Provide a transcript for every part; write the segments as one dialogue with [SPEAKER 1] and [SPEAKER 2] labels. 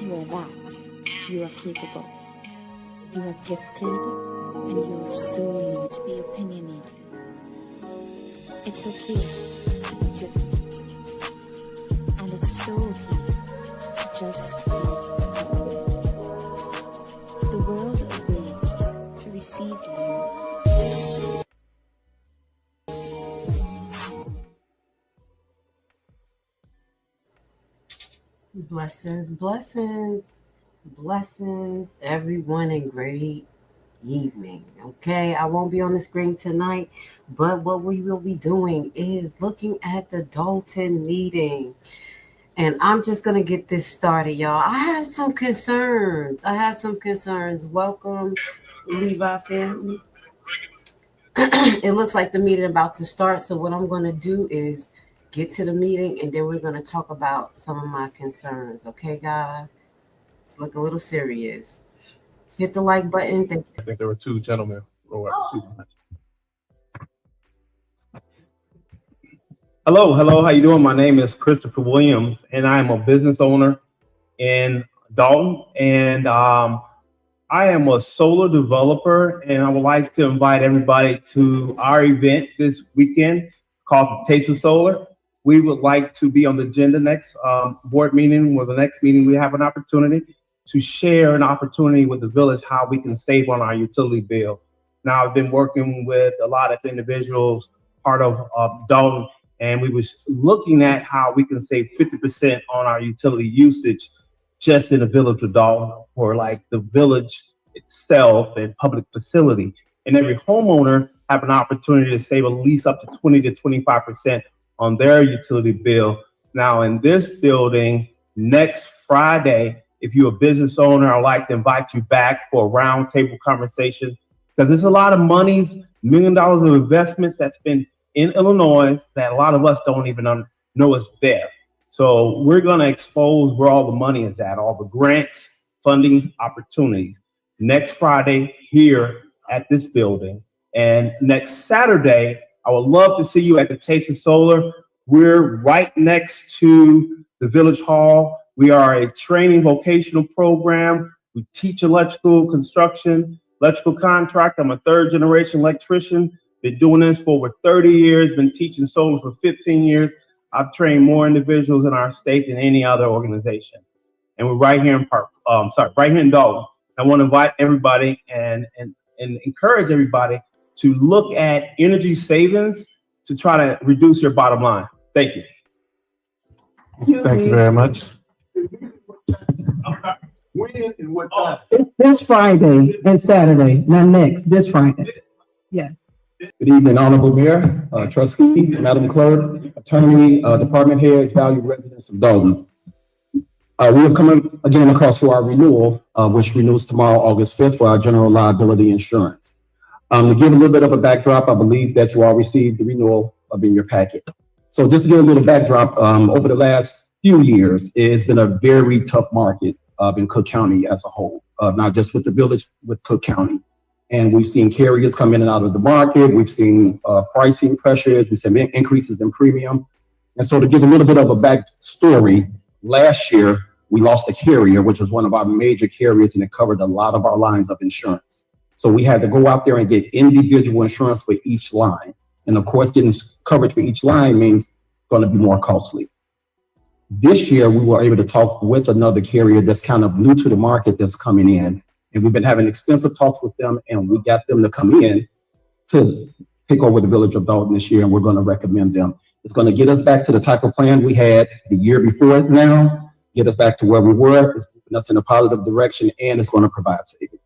[SPEAKER 1] because you are that, you are capable. You are gifted, and you are soon to be opinionated. It's okay to be different, and it's so okay to just be. The world awaits to receive you.
[SPEAKER 2] Blessings, blessings, blessings, everyone, and great evening. Okay, I won't be on the screen tonight, but what we will be doing is looking at the Dolton meeting. And I'm just going to get this started, y'all. I have some concerns. Welcome, Levi family. It looks like the meeting about to start. So what I'm going to do is get to the meeting, and then we're going to talk about some of my concerns. Okay, guys? It's looking a little serious. Hit the like button. Thank you.
[SPEAKER 3] I think there were two gentlemen. Hello, how you doing? My name is Christopher Williams, and I am a business owner in Dolton, and I am a solar developer, and I would like to invite everybody to our event this weekend called the Taste of Solar. We would like to be on the agenda next board meeting, or the next meeting. We have an opportunity to share an opportunity with the village how we can save on our utility bill. Now, I've been working with a lot of individuals, part of Dolton, and we was looking at how we can save 50% on our utility usage just in the village of Dolton, or like the village itself and public facility. And every homeowner have an opportunity to save at least up to 20 to 25% on their utility bill. Now, in this building, next Friday, if you're a business owner, I'd like to invite you back for a roundtable conversation, because there's a lot of monies, $1 million of investments that's been in Illinois that a lot of us don't even know is there. So we're going to expose where all the money is at, all the grants, fundings, opportunities. Next Friday here at this building. And next Saturday, I would love to see you at the Taste of Solar. We're right next to the Village Hall. We are a training vocational program. We teach electrical construction, electrical contract. I'm a third generation electrician. Been doing this for over 30 years, been teaching solar for 15 years. I've trained more individuals in our state than any other organization. And we're right here in right here in Dolton. I want to invite everybody and encourage everybody to look at energy savings to try to reduce your bottom line. Thank you.
[SPEAKER 4] Thank you very much.
[SPEAKER 3] When and what time?
[SPEAKER 5] It's this Friday and Saturday, not next, this Friday. Yes.
[SPEAKER 4] Good evening, Honorable Mayor, trustees, Madam Clerk, attorney, department heads, valued residents of Dolton. We are coming again across to our renewal, which renews tomorrow, August 5th, for our general liability insurance. To give a little bit of a backdrop, I believe that you all received the renewal in your packet. So just to give a little backdrop, over the last few years, it's been a very tough market in Cook County as a whole, not just with the village, with Cook County. And we've seen carriers come in and out of the market. We've seen pricing pressures. We've seen increases in premium. And so to give a little bit of a backstory, last year, we lost a carrier, which was one of our major carriers, and it covered a lot of our lines of insurance. So we had to go out there and get individual insurance for each line. And of course, getting coverage for each line means it's going to be more costly. This year, we were able to talk with another carrier that's kind of new to the market that's coming in. And we've been having extensive talks with them, and we got them to come in to take over the village of Dolton this year, and we're going to recommend them. It's going to get us back to the type of plan we had the year before now, get us back to where we were. It's moving us in a positive direction, and it's going to provide savings.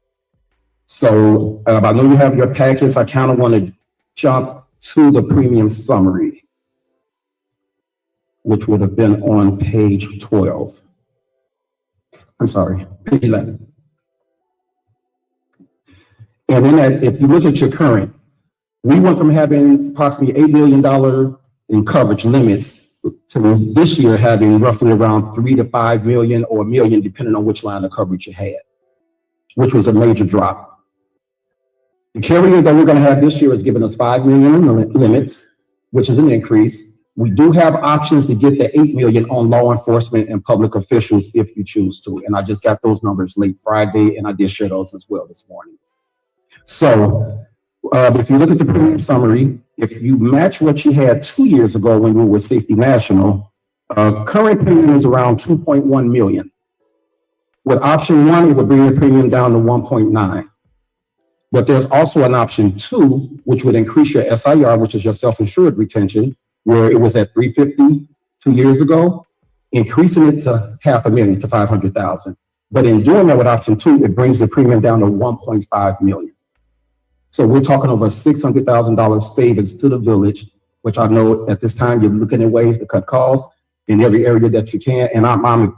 [SPEAKER 4] So I know you have your packets. I kind of want to jump to the premium summary, which would have been on page 12. I'm sorry, page 11. And in that, if you look at your current, we went from having approximately $8 million in coverage limits to this year having roughly around 3 to 5 million or $1 million, depending on which line of coverage you had, which was a major drop. The carrier that we're going to have this year is giving us $5 million in limits, which is an increase. We do have options to get the 8 million on law enforcement and public officials if you choose to. And I just got those numbers late Friday, and I did share those as well this morning. So if you look at the premium summary, if you match what you had 2 years ago when you were with Safety National, current premium is around 2.1 million. With option 1, it would bring the premium down to 1.9. But there's also an option 2, which would increase your SIR, which is your self-insured retention, where it was at 350 2 years ago, increasing it to 500,000 to 500,000. But in doing that with option 2, it brings the premium down to 1.5 million. So we're talking over $600,000 savings to the village, which I know at this time you're looking at ways to cut costs in every area that you can. And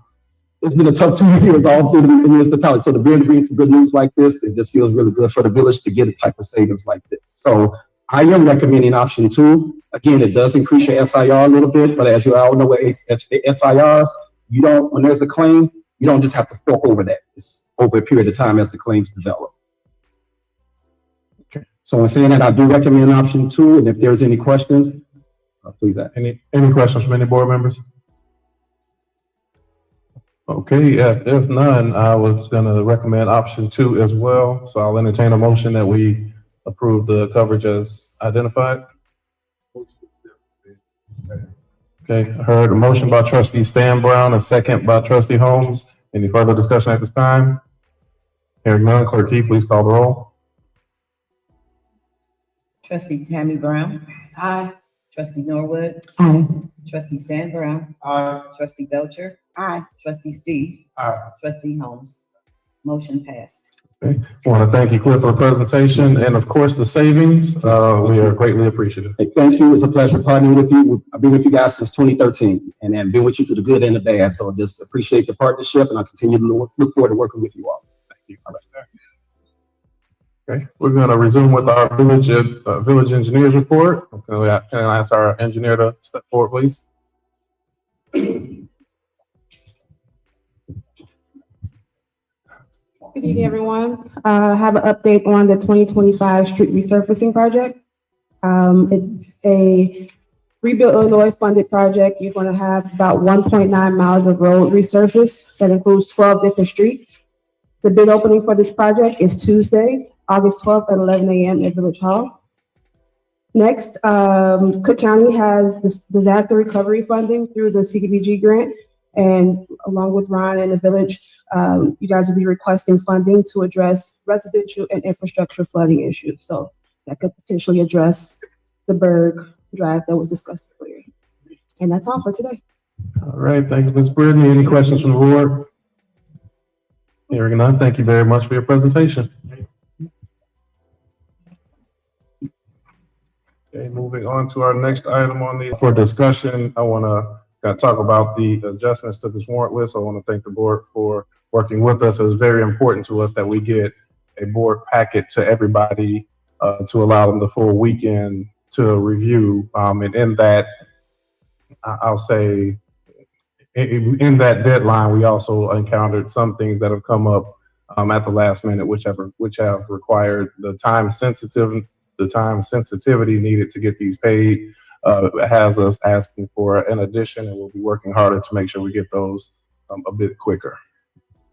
[SPEAKER 4] it's been a tough 2 years all through the municipality. So to be able to bring some good news like this, it just feels really good for the village to get a type of savings like this. So I am recommending option 2. Again, it does increase your SIR a little bit, but as you all know, with SIRs, when there's a claim, you don't just have to fork over that. It's over a period of time as the claims develop. Okay. So in saying that, I do recommend option 2, and if there's any questions, please ask.
[SPEAKER 3] Any questions from any board members? Okay, if there's none, I was going to recommend option 2 as well. So I'll entertain a motion that we approve the coverage as identified. Okay, I heard a motion by trustee Stan Brown, a second by trustee Holmes. Any further discussion at this time? Hearing none, clerk Key, please call the roll.
[SPEAKER 6] Trustee Tammy Brown. Aye. Trustee Norwood.
[SPEAKER 5] Aye.
[SPEAKER 6] Trustee Stan Brown.
[SPEAKER 3] Aye.
[SPEAKER 6] Trustee Belcher.
[SPEAKER 5] Aye.
[SPEAKER 6] Trustee Steve.
[SPEAKER 3] Aye.
[SPEAKER 6] Trustee Holmes. Motion passed.
[SPEAKER 3] Okay. I want to thank you, Cliff, for the presentation and, of course, the savings. We are greatly appreciative.
[SPEAKER 4] Hey, thank you. It's a pleasure partnering with you. I've been with you guys since 2013, and then been with you through the good and the bad. So just appreciate the partnership, and I continue to look forward to working with you all.
[SPEAKER 3] Thank you. All right. Okay, we're going to resume with our village engineers report. Okay, can I ask our engineer to step forward, please?
[SPEAKER 7] Good evening, everyone. I have an update on the 2025 street resurfacing project. It's a Rebuild Illinois funded project. You're going to have about 1.9 miles of road resurfaced that includes 12 different streets. The bid opening for this project is Tuesday, August 12th at 11 a.m. at Village Hall. Next, Cook County has this disaster recovery funding through the CDBG grant. And along with Ron and the village, you guys will be requesting funding to address residential and infrastructure flooding issues. So that could potentially address the Berg drive that was discussed earlier. And that's all for today.
[SPEAKER 3] All right, thanks, Ms. Brittany. Any questions from the board? Hearing none, thank you very much for your presentation. Okay, moving on to our next item for discussion. I want to talk about the adjustments to this warrant list. I want to thank the board for working with us. It's very important to us that we get a board packet to everybody to allow them the full weekend to review. And in that, I'll say, in that deadline, we also encountered some things that have come up at the last minute, which have required the time sensitivity needed to get these paid. Has us asking for an addition, and we'll be working harder to make sure we get those a bit quicker.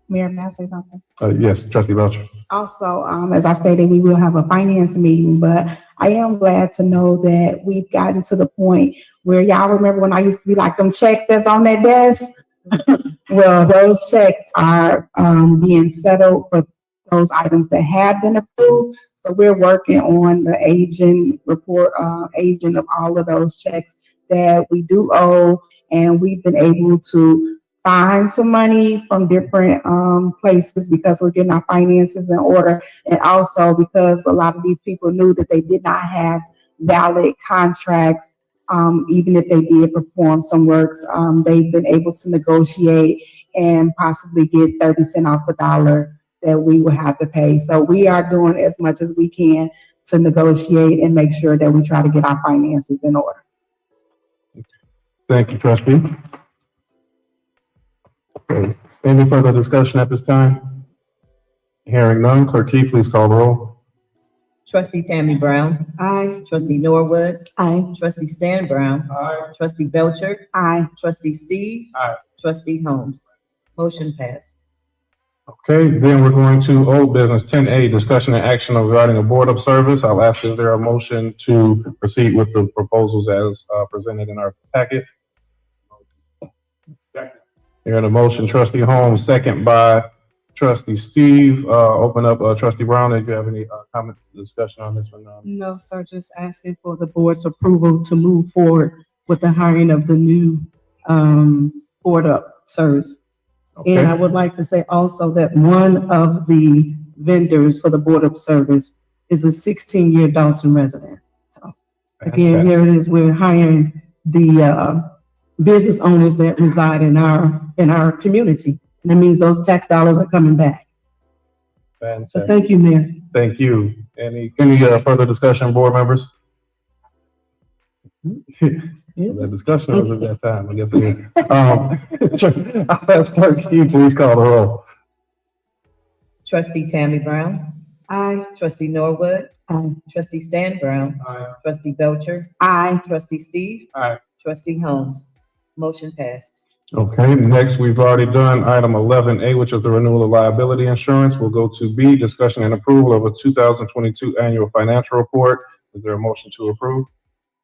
[SPEAKER 7] Mayor, may I say something?
[SPEAKER 3] Yes, Trustee Belcher.
[SPEAKER 7] Also, as I stated, we will have a finance meeting, but I am glad to know that we've gotten to the point where y'all remember when I used to be like them checks that's on that desk? Well, those checks are being settled for those items that have been approved. So we're working on the aging report, aging of all of those checks that we do owe, and we've been able to find some money from different places because we're getting our finances in order, and also because a lot of these people knew that they did not have valid contracts, even if they did perform some works. They've been able to negotiate and possibly get 30 cents off the dollar that we will have to pay. So we are doing as much as we can to negotiate and make sure that we try to get our finances in order.
[SPEAKER 3] Thank you, Trustee. Okay. Any further discussion at this time? Hearing none, Clerk Key, please call the roll.
[SPEAKER 6] Trustee Tammy Brown.
[SPEAKER 7] Aye.
[SPEAKER 6] Trustee Norwood.
[SPEAKER 7] Aye.
[SPEAKER 6] Trustee Stan Brown.
[SPEAKER 3] Aye.
[SPEAKER 6] Trustee Belcher.
[SPEAKER 7] Aye.
[SPEAKER 6] Trustee Steve.
[SPEAKER 3] Aye.
[SPEAKER 6] Trustee Holmes. Motion passed.
[SPEAKER 3] Okay, then we're going to old business 10A, discussion and action regarding a board of service. I'll ask if there a motion to proceed with the proposals as presented in our packet. Second. Hearing a motion, Trustee Holmes, second by Trustee Steve. Open up, Trustee Brown, if you have any comment, discussion on this one.
[SPEAKER 5] No, sir, just asking for the board's approval to move forward with the hiring of the new, board of service. And I
[SPEAKER 3] Okay,
[SPEAKER 5] would like to say also that one of the vendors for the board of service is a 16-year Dolton resident. So again, here it is, we're hiring the, business owners that reside in our community. And that means those tax dollars are coming back. So
[SPEAKER 3] fantastic.
[SPEAKER 5] thank you, Mayor.
[SPEAKER 3] Thank you. Any further discussion, board members? The discussion was at that time, I guess it is. I'll ask Clerk, can you please call the roll?
[SPEAKER 6] Trustee Tammy Brown.
[SPEAKER 7] Aye.
[SPEAKER 6] Trustee Norwood.
[SPEAKER 7] Aye.
[SPEAKER 6] Trustee Stan Brown.
[SPEAKER 3] Aye.
[SPEAKER 6] Trustee Belcher.
[SPEAKER 7] Aye.
[SPEAKER 6] Trustee Steve.
[SPEAKER 3] Aye.
[SPEAKER 6] Trustee Holmes. Motion passed.
[SPEAKER 3] Okay, next, we've already done item 11A, which is the renewal of liability insurance. We'll go to B, discussion and approval of a 2022 annual financial report. Is there a motion to approve?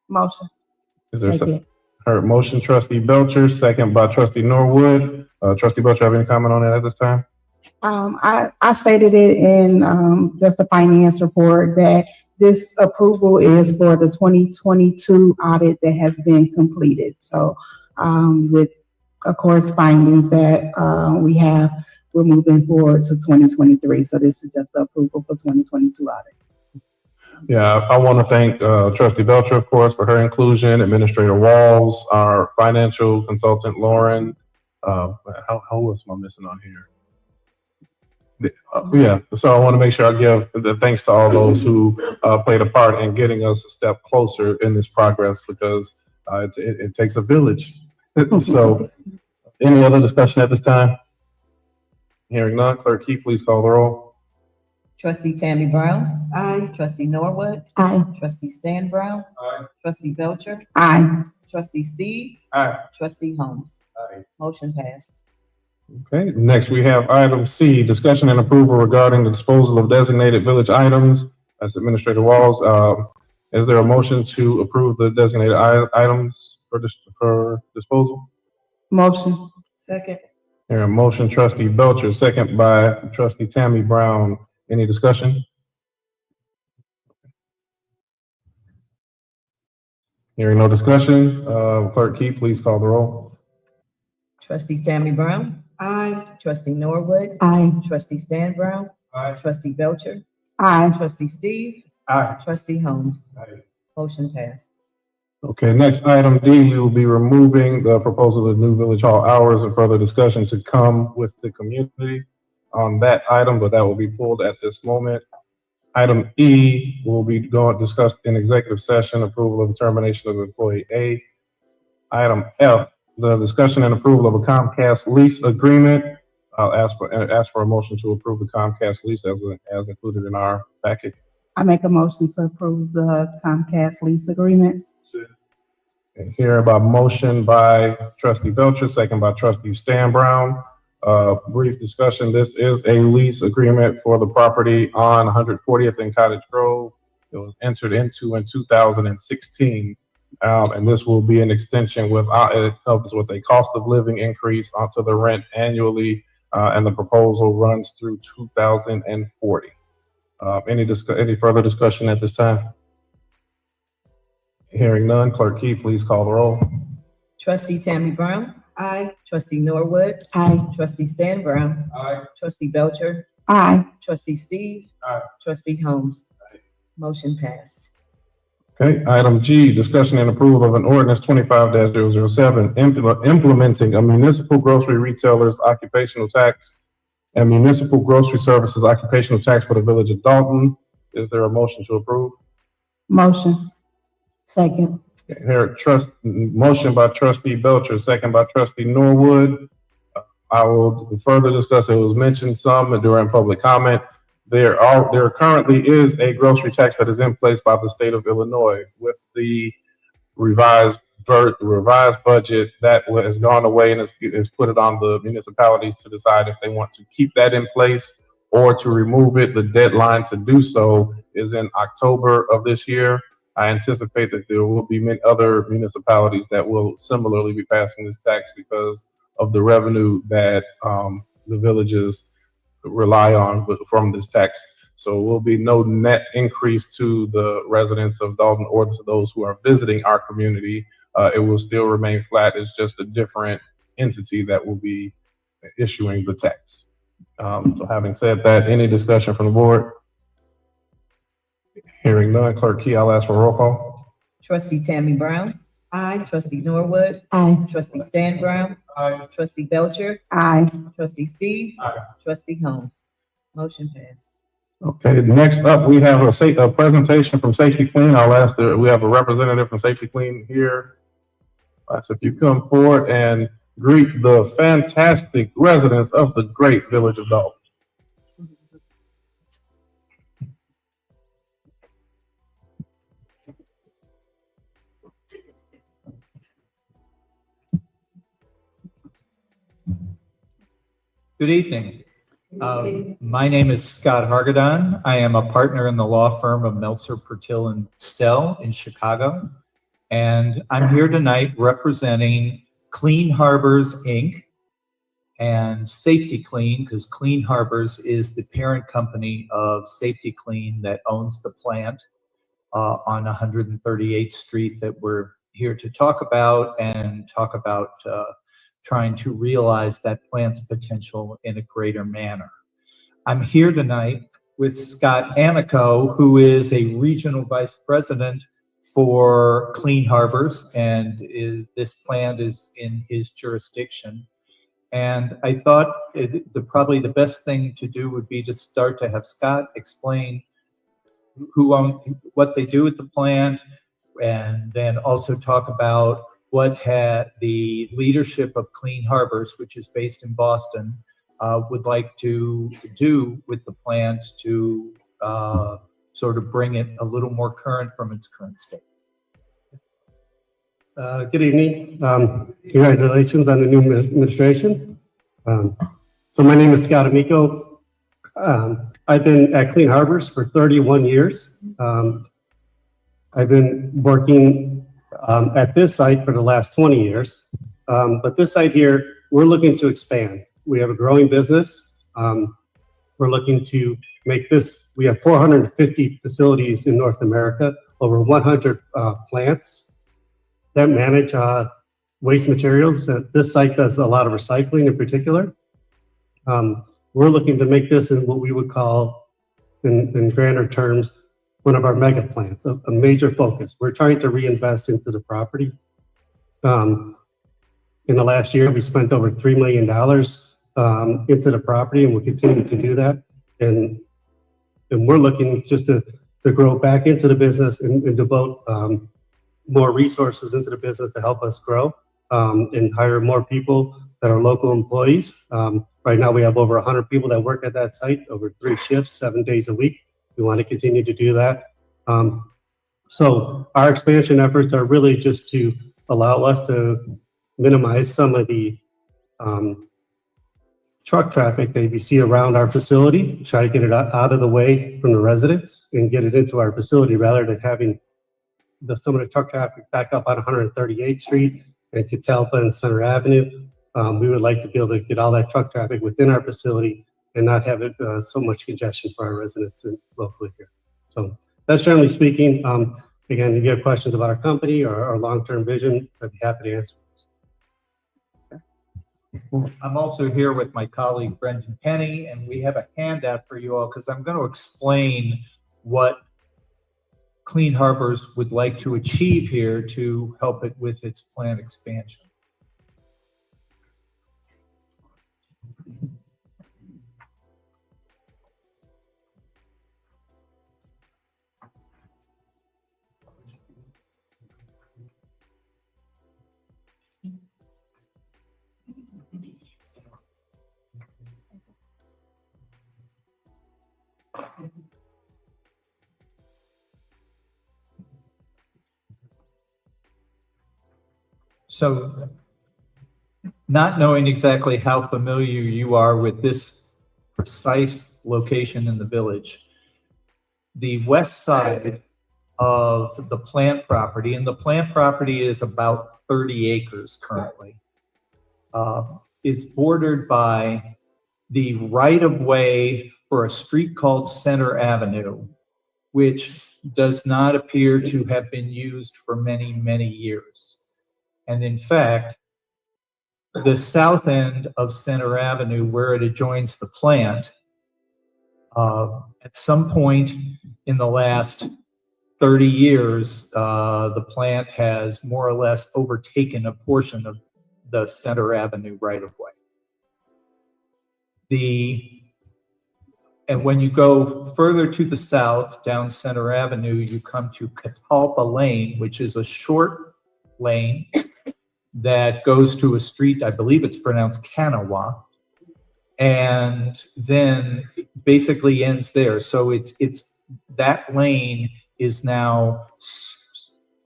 [SPEAKER 7] Motion.
[SPEAKER 3] Is there a
[SPEAKER 7] Second.
[SPEAKER 3] heard motion, Trustee Belcher, second by Trustee Norwood. Trustee Belcher, have any comment on that at this time?
[SPEAKER 7] I stated it in, just the finance report that this approval is for the 2022 audit that has been completed. So, with, of course, findings that, we're moving forward to 2023. So this is just the approval for 2022 audit.
[SPEAKER 3] Yeah, I want to thank Trustee Belcher, of course, for her inclusion, Administrator Walls, our financial consultant, Lauren. How else am I missing on here? Yeah, so I want to make sure I give the thanks to all those who played a part in getting us a step closer in this progress, because it takes a village. So, any other discussion at this time? Hearing none, Clerk Key, please call the roll.
[SPEAKER 6] Trustee Tammy Brown.
[SPEAKER 7] Aye.
[SPEAKER 6] Trustee Norwood.
[SPEAKER 7] Aye.
[SPEAKER 6] Trustee Stan Brown.
[SPEAKER 3] Aye.
[SPEAKER 6] Trustee Belcher.
[SPEAKER 7] Aye.
[SPEAKER 6] Trustee Steve.
[SPEAKER 3] Aye.
[SPEAKER 6] Trustee Holmes.
[SPEAKER 3] Aye.
[SPEAKER 6] Motion passed.
[SPEAKER 3] Okay, next we have item C, discussion and approval regarding the disposal of designated village items. That's Administrator Walls. Is there a motion to approve the designated items for disposal?
[SPEAKER 7] Motion.
[SPEAKER 6] Second.
[SPEAKER 3] Here, a motion, Trustee Belcher, second by Trustee Tammy Brown. Any discussion? Hearing no discussion, Clerk Key, please call the roll.
[SPEAKER 6] Trustee Tammy Brown.
[SPEAKER 7] Aye.
[SPEAKER 6] Trustee Norwood.
[SPEAKER 7] Aye.
[SPEAKER 6] Trustee Stan Brown.
[SPEAKER 3] Aye.
[SPEAKER 6] Trustee Belcher.
[SPEAKER 7] Aye.
[SPEAKER 6] Trustee Steve.
[SPEAKER 3] Aye.
[SPEAKER 6] Trustee Holmes.
[SPEAKER 3] Aye.
[SPEAKER 6] Motion passed.
[SPEAKER 3] Okay, next item D, we will be removing the proposal of new village hall hours and further discussion to come with the community on that item, but that will be pulled at this moment. Item E will be discussed in executive session, approval of termination of employee A. Item F, the discussion and approval of a Comcast lease agreement. I'll ask for a motion to approve the Comcast lease as included in our packet.
[SPEAKER 7] I make a motion to approve the Comcast lease agreement.
[SPEAKER 3] And here about motion by Trustee Belcher, second by Trustee Stan Brown. Brief discussion. This is a lease agreement for the property on 140th and Cottage Grove. It was entered into in 2016. And this will be an extension it helps with a cost of living increase onto the rent annually. And the proposal runs through 2040. Any further discussion at this time? Hearing none, Clerk Key, please call the roll.
[SPEAKER 6] Trustee Tammy Brown.
[SPEAKER 7] Aye.
[SPEAKER 6] Trustee Norwood.
[SPEAKER 7] Aye.
[SPEAKER 6] Trustee Stan Brown.
[SPEAKER 3] Aye.
[SPEAKER 6] Trustee Belcher.
[SPEAKER 7] Aye.
[SPEAKER 6] Trustee Steve.
[SPEAKER 3] Aye.
[SPEAKER 6] Trustee Holmes. Motion passed.
[SPEAKER 3] Okay, item G, discussion and approval of an ordinance 25-007, implementing a municipal grocery retailer's occupational tax and municipal grocery services occupational tax for the village of Dolton. Is there a motion to approve?
[SPEAKER 7] Motion. Second.
[SPEAKER 3] Here, motion by Trustee Belcher, second by Trustee Norwood. I will further discuss, it was mentioned some during public comment, there currently is a grocery tax that is in place by the state of Illinois. With the revised budget, that has gone away and is put it on the municipalities to decide if they want to keep that in place or to remove it. The deadline to do so is in October of this year. I anticipate that there will be many other municipalities that will similarly be passing this tax because of the revenue that the villages rely on from this tax. So there will be no net increase to the residents of Dolton or to those who are visiting our community. It will still remain flat. It's just a different entity that will be issuing the tax. So having said that, any discussion from the board? Hearing none, Clerk Key, I'll ask for a roll call.
[SPEAKER 6] Trustee Tammy Brown. Aye. Trustee Norwood.
[SPEAKER 7] Aye.
[SPEAKER 6] Trustee Stan Brown.
[SPEAKER 3] Aye.
[SPEAKER 6] Trustee Belcher.
[SPEAKER 7] Aye.
[SPEAKER 6] Trustee Steve.
[SPEAKER 3] Aye.
[SPEAKER 6] Trustee Holmes. Motion passed.
[SPEAKER 3] Okay, next up, we have a presentation from Safety Clean. I'll ask we have a representative from Safety Clean here. So if you come forward and greet the fantastic residents of the great village of Dolton.
[SPEAKER 8] Good evening. My name is Scott Hargadon. I am a partner in the law firm of Meltzer, Pertil, and Stell in Chicago. And I'm here tonight representing Clean Harbors, Inc. and Safety Clean, because Clean Harbors is the parent company of Safety Clean that owns the plant on 138th Street that we're here to talk about and talk about trying to realize that plant's potential in a greater manner. I'm here tonight with Scott Amico, who is a regional vice president for Clean Harbors, and this plant is in his jurisdiction. And I thought probably the best thing to do would be to start to have Scott explain what they do at the plant, and then also talk about what had the leadership of Clean Harbors, which is based in Boston, would like to do with the plant to sort of bring it a little more current from its current state.
[SPEAKER 9] Good evening. Congratulations on the new administration. So my name is Scott Amico. I've been at Clean Harbors for 31 years. I've been working at this site for the last 20 years. But this site here, we're looking to expand. We have a growing business. We're looking to make this, we have 450 facilities in North America, over 100 plants that manage waste materials. This site does a lot of recycling in particular. We're looking to make this in what we would call, in grander terms, one of our mega plants, a major focus. We're trying to reinvest into the property. In the last year, we spent over $3 million into the property, and we'll continue to do that. And we're looking just to grow back into the business and devote more resources into the business to help us grow and hire more people that are local employees. Right now, we have over 100 people that work at that site over 3 shifts, 7 days a week. We want to continue to do that. So our expansion efforts are really just to allow us to minimize some of the truck traffic that we see around our facility, try to get it out of the way from the residents and get it into our facility rather than having some of the truck traffic back up on 138th Street and Catalpa and Center Avenue. We would like to be able to get all that truck traffic within our facility and not have it so much congestion for our residents locally here. So that's generally speaking. Again, if you have questions about our company or our long-term vision, I'd be happy to answer those.
[SPEAKER 8] I'm also here with my colleague Brendan Penny, and we have a handout for you all because I'm going to explain what Clean Harbors would like to achieve here to help it with its plant expansion. So not knowing exactly how familiar you are with this precise location in the village, the west side of the plant property, and the plant property is about 30 acres currently, is bordered by the right-of-way for a street called Center Avenue, which does not appear to have been used for many, many years. And in fact, the south end of Center Avenue, where it adjoins the plant, at some point in the last 30 years, the plant has more or less overtaken a portion of the Center Avenue right-of-way. And when you go further to the south down Center Avenue, you come to Catalpa Lane, which is a short lane that goes to a street, I believe it's pronounced Kanawha, and then basically ends there. So it's that lane is now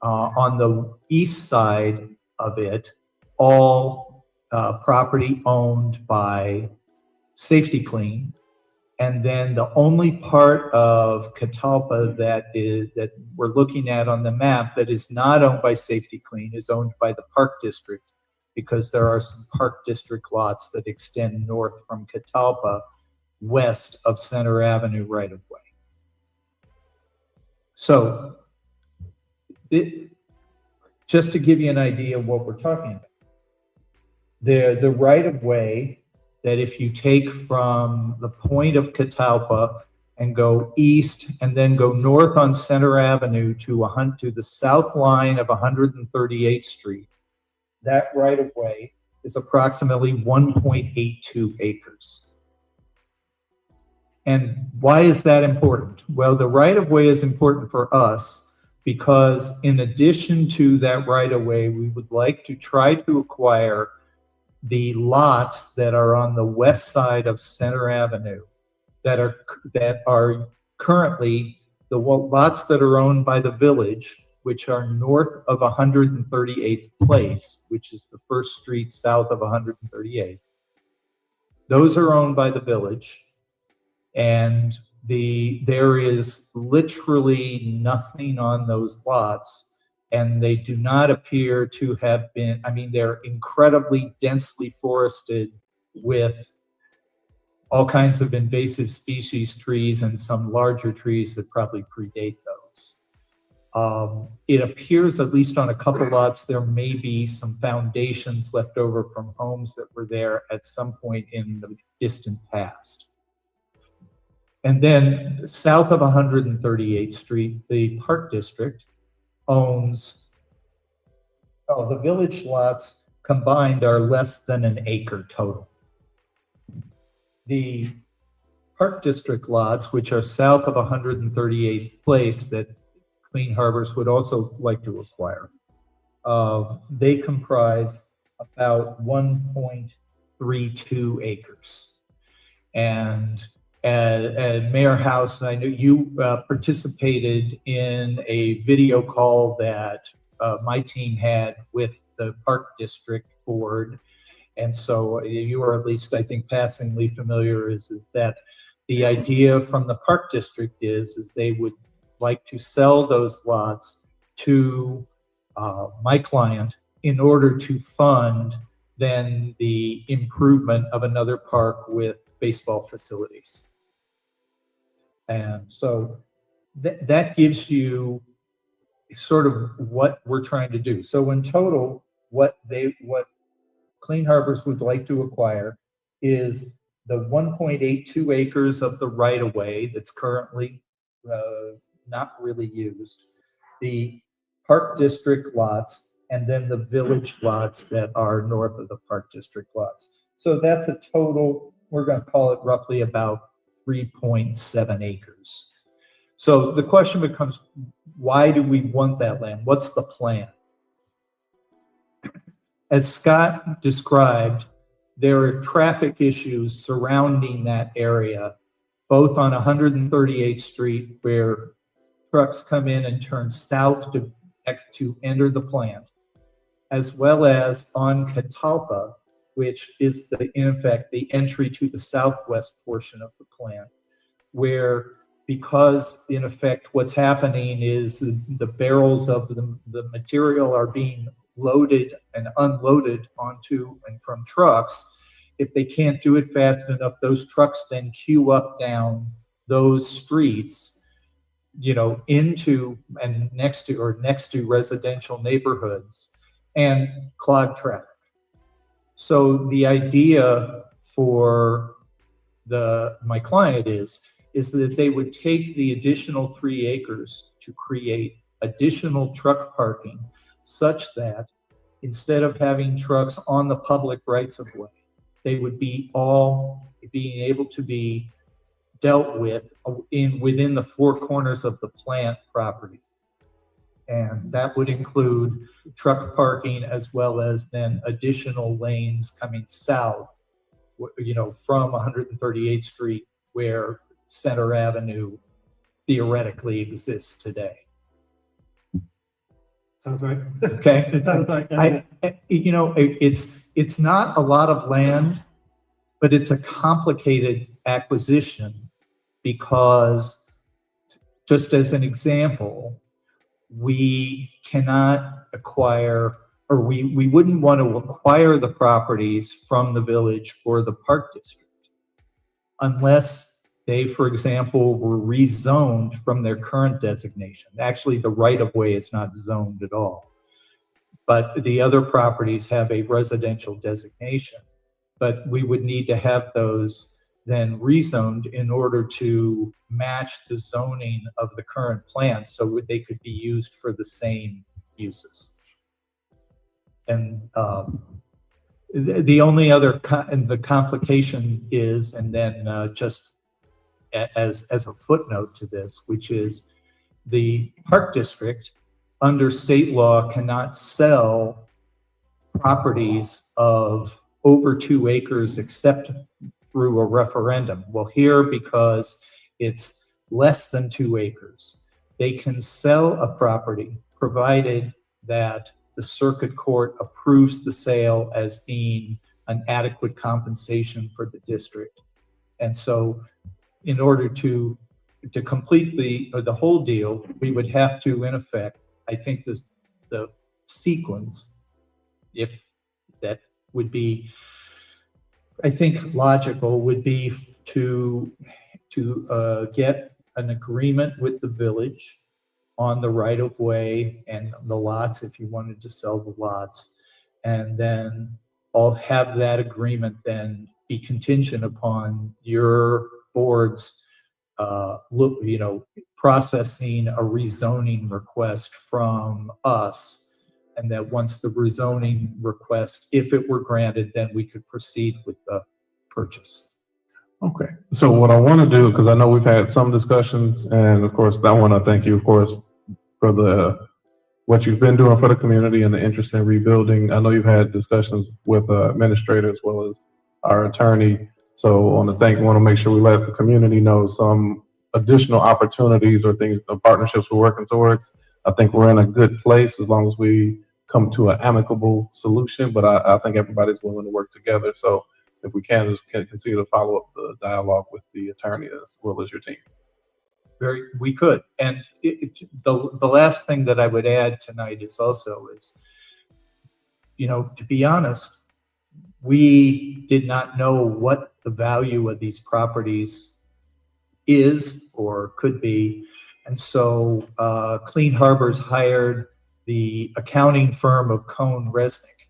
[SPEAKER 8] on the east side of it, all property owned by Safety Clean. And then the only part of Catalpa that we're looking at on the map that is not owned by Safety Clean is owned by the Park District, because there are some Park District lots that extend north from Catalpa west of Center Avenue right of way. So just to give you an idea of what we're talking about, the right of way that if you take from the point of Catalpa and go east and then go north on Center Avenue to the south line of 138th Street, that right of way is approximately 1.82 acres. And why is that important? Well, the right of way is important for us because in addition to that right of way, we would like to try to acquire the lots that are on the west side of Center Avenue that are currently the lots that are owned by the village, which are north of 138th Place, which is the first street south of 138th. Those are owned by the village, and there is literally nothing on those lots. And they do not appear to have been, I mean, they're incredibly densely forested with all kinds of invasive species trees and some larger trees that probably predate those. It appears, at least on a couple lots, there may be some foundations left over from homes that were there at some point in the distant past. And then south of 138th Street, the Park District owns, the village lots combined are less than an acre total. The Park District lots, which are south of 138th Place that Clean Harbors would also like to acquire, they comprise about 1.32 acres. And at Mayor House, I know you participated in a video call that my team had with the Park District Board. And so you are at least, I think, passingly familiar is that the idea from the Park District is they would like to sell those lots to my client in order to fund then the improvement of another park with baseball facilities. And so that gives you sort of what we're trying to do. So in total, what Clean Harbors would like to acquire is the 1.82 acres of the right-of-way that's currently not really used, the Park District lots, and then the village lots that are north of the Park District lots. So that's a total, we're going to call it roughly about 3.7 acres. So the question becomes, why do we want that land? What's the plan? As Scott described, there are traffic issues surrounding that area, both on 138th Street, where trucks come in and turn south to enter the plant, as well as on Catalpa, which is in effect the entry to the southwest portion of the plant, where because in effect what's happening is the barrels of the material are being loaded and unloaded onto and from trucks. If they can't do it fast enough, those trucks then queue up down those streets, into and next to residential neighborhoods and clog traffic. So the idea for my client is that they would take the additional 3 acres to create additional truck parking such that instead of having trucks on the public rights of way, they would be all being able to be dealt with within the 4 corners of the plant property. And that would include truck parking as well as then additional lanes coming south, from 138th Street where Center Avenue theoretically exists today.
[SPEAKER 9] Sounds right.
[SPEAKER 8] Okay.
[SPEAKER 9] It sounds like.
[SPEAKER 8] It's not a lot of land, but it's a complicated acquisition because, just as an example, we cannot acquire, or we wouldn't want to acquire the properties from the village or the park district unless they, for example, were rezoned from their current designation. Actually, the right-of-way is not zoned at all, but the other properties have a residential designation. But we would need to have those then rezoned in order to match the zoning of the current plant so they could be used for the same uses. And the only other the complication is, and then just as a footnote to this, which is the park district under state law cannot sell properties of over 2 acres except through a referendum. Well, here, because it's less than 2 acres, they can sell a property provided that the circuit court approves the sale as being an adequate compensation for the district. And so in order to complete the whole deal, we would have to, in effect, I think the sequence, if that would be, I think logical, would be to get an agreement with the village on the right of way and the lots if you wanted to sell the lots, and then I'll have that agreement then be contingent upon your board's processing a rezoning request from us. And that once the rezoning request, if it were granted, then we could proceed with the purchase.
[SPEAKER 10] Okay. So what I want to do, because I know we've had some discussions, and of course, I want to thank you, of course, for what you've been doing for the community and the interest in rebuilding. I know you've had discussions with administrator as well as our attorney. So I want to make sure we let the community know some additional opportunities or things, the partnerships we're working towards. I think we're in a good place as long as we come to an amicable solution, but I think everybody's willing to work together. So if we can, just continue to follow up the dialogue with the attorney as well as your team.
[SPEAKER 8] We could. And the last thing that I would add tonight is, to be honest, we did not know what the value of these properties is or could be. And so Clean Harbors hired the accounting firm of Cohn Resnick,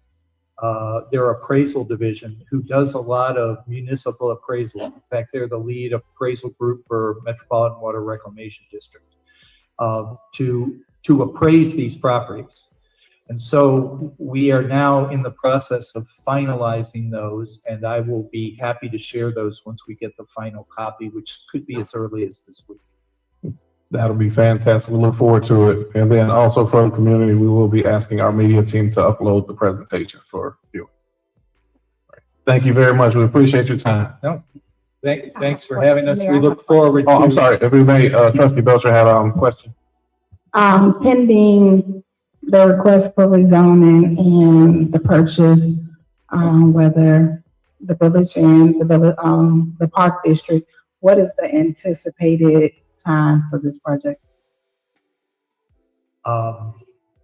[SPEAKER 8] their appraisal division, who does a lot of municipal appraisal. In fact, they're the lead appraisal group for Metropolitan Water Reclamation District, to appraise these properties. And so we are now in the process of finalizing those, and I will be happy to share those once we get the final copy, which could be as early as this week.
[SPEAKER 10] That'll be fantastic. We look forward to it. And then also for the community, we will be asking our media team to upload the presentation for viewing. Right. Thank you very much. We appreciate your time.
[SPEAKER 8] No, thanks for having us. We look forward to.
[SPEAKER 10] I'm sorry. Everybody, Trustee Belcher had a question.
[SPEAKER 7] Pending the request for rezoning and the purchase, whether the village and the park district, what is the anticipated time for this project?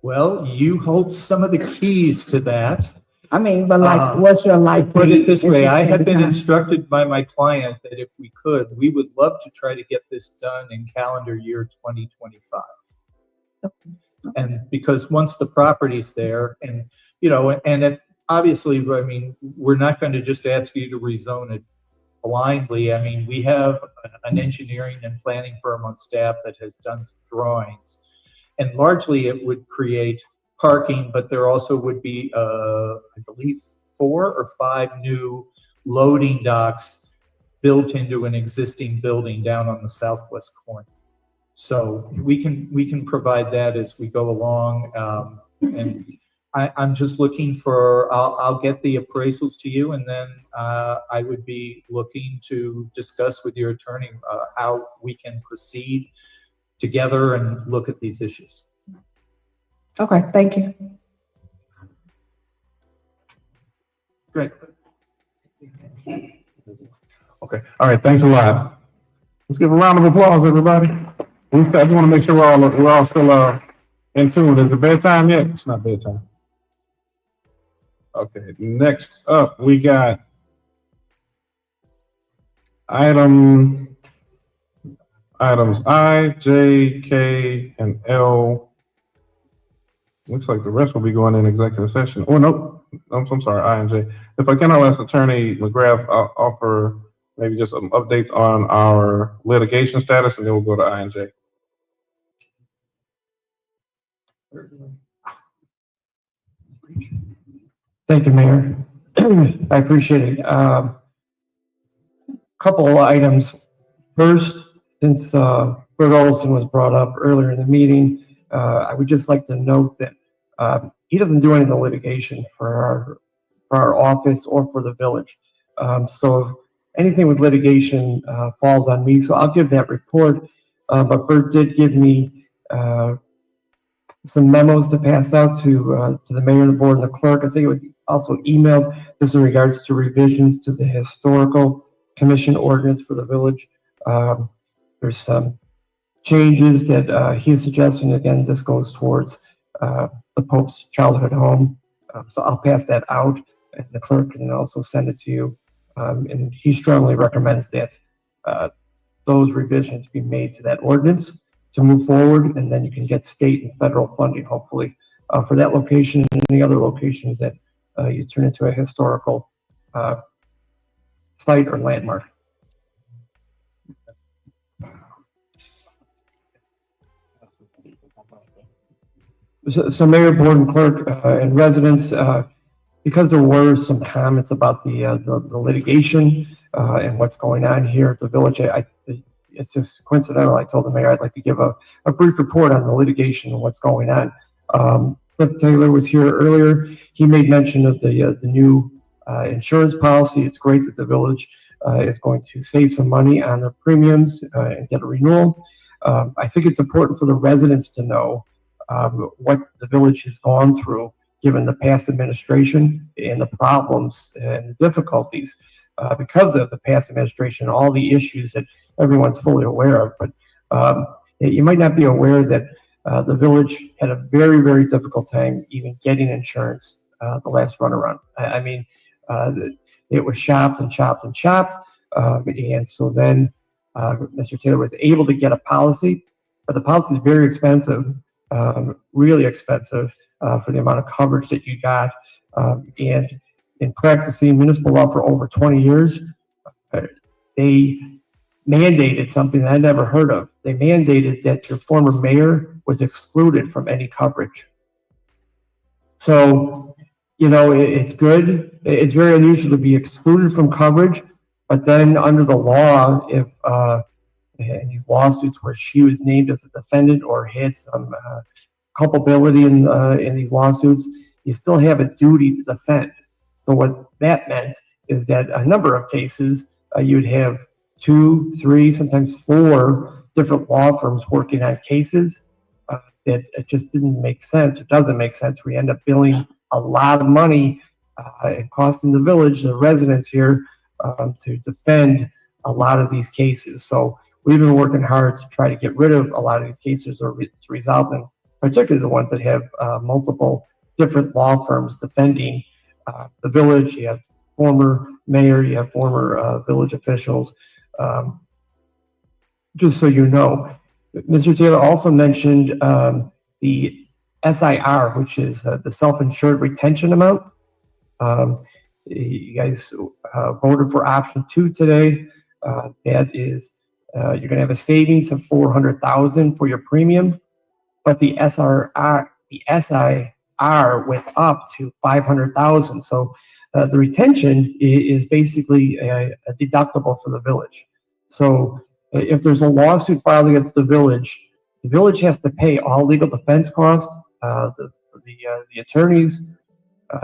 [SPEAKER 8] Well, you hold some of the keys to that.
[SPEAKER 7] I mean, but like, what's your like?
[SPEAKER 8] Put it this way, I have been
[SPEAKER 7] anticipated time?
[SPEAKER 8] instructed by my client that if we could, we would love to try to get this done in calendar year 2025. And because once the property's there and, you know, and it, obviously, I mean, we're not going to just ask you to rezone it blindly. I mean, we have an engineering and planning firm on staff that has done some drawings. And largely it would create parking, but there also would be, I believe, 4 or 5 new loading docks built into an existing building down on the southwest corner. So we can provide that as we go along. And I'm just looking for, I'll get the appraisals to you, and then I would be looking to discuss with your attorney how we can proceed together and look at these issues.
[SPEAKER 7] Okay, thank you.
[SPEAKER 8] Great.
[SPEAKER 10] Okay. All right. Thanks a lot. Let's give a round of applause, everybody. I just want to make sure we're all still in tune. Is it bedtime yet? It's not bedtime. Okay. Next up, we got items I, J, K, and L. Looks like the rest will be going in executive session. Oh, no, I'm sorry, I and J. If I can, I'll ask Attorney McGrath offer maybe just some updates on our litigation status, and then we'll go to I and J.
[SPEAKER 11] Thank you, Mayor. I appreciate it. Couple of items. First, since Bert Olson was brought up earlier in the meeting, I would just like to note that he doesn't do any of the litigation for our office or for the village. So anything with litigation falls on me. So I'll give that report. But Bert did give me some memos to pass out to the mayor, the board, and the clerk. I think it was also emailed. This in regards to revisions to the historical commission ordinance for the village. There's some changes that he's suggesting. Again, this goes towards the Pope's childhood home. So I'll pass that out, and the clerk can also send it to you. And he strongly recommends that those revisions be made to that ordinance to move forward, and then you can get state and federal funding, hopefully, for that location and any other locations that you turn into a historical site or landmark. So Mayor, Board, and Clerk, and residents, because there were some comments about the litigation and what's going on here at the village, it's just coincidental. I told the mayor I'd like to give a brief report on the litigation and what's going on. Cliff Taylor was here earlier. He made mention of the new insurance policy. It's great that the village is going to save some money on their premiums and get a renewal. I think it's important for the residents to know what the village has gone through given the past administration and the problems and the difficulties because of the past administration, all the issues that everyone's fully aware of. But you might not be aware that the village had a very, very difficult time even getting insurance the last runaround. I mean, it was chopped and chopped and chopped. And so then Mr. Taylor was able to get a policy, but the policy is very expensive, really expensive for the amount of coverage that you got. And in practicing municipal law for over 20 years, they mandated something that I never heard of. They mandated that your former mayor was excluded from any coverage. So, you know, it's good. It's very unusual to be excluded from coverage, but then under the law, if in these lawsuits where she was named as a defendant or had some culpability in these lawsuits, you still have a duty to defend. So what that meant is that a number of cases, you'd have 2, 3, sometimes 4 different law firms working on cases. that it just didn't make sense. It doesn't make sense. We end up billing a lot of money and costing the village, the residents here, to defend a lot of these cases. So we've been working hard to try to get rid of a lot of these cases or to resolve them, particularly the ones that have multiple different law firms defending the village. You have former mayor, you have former village officials. Just so you know, Mr. Taylor also mentioned the SIR, which is the self-insured retention amount. You guys voted for option 2 today. That is, you're going to have a savings of $400,000 for your premium, but the SIR went up to $500,000. So the retention is basically a deductible for the village. So if there's a lawsuit filed against the village has to pay all legal defense costs, the attorneys,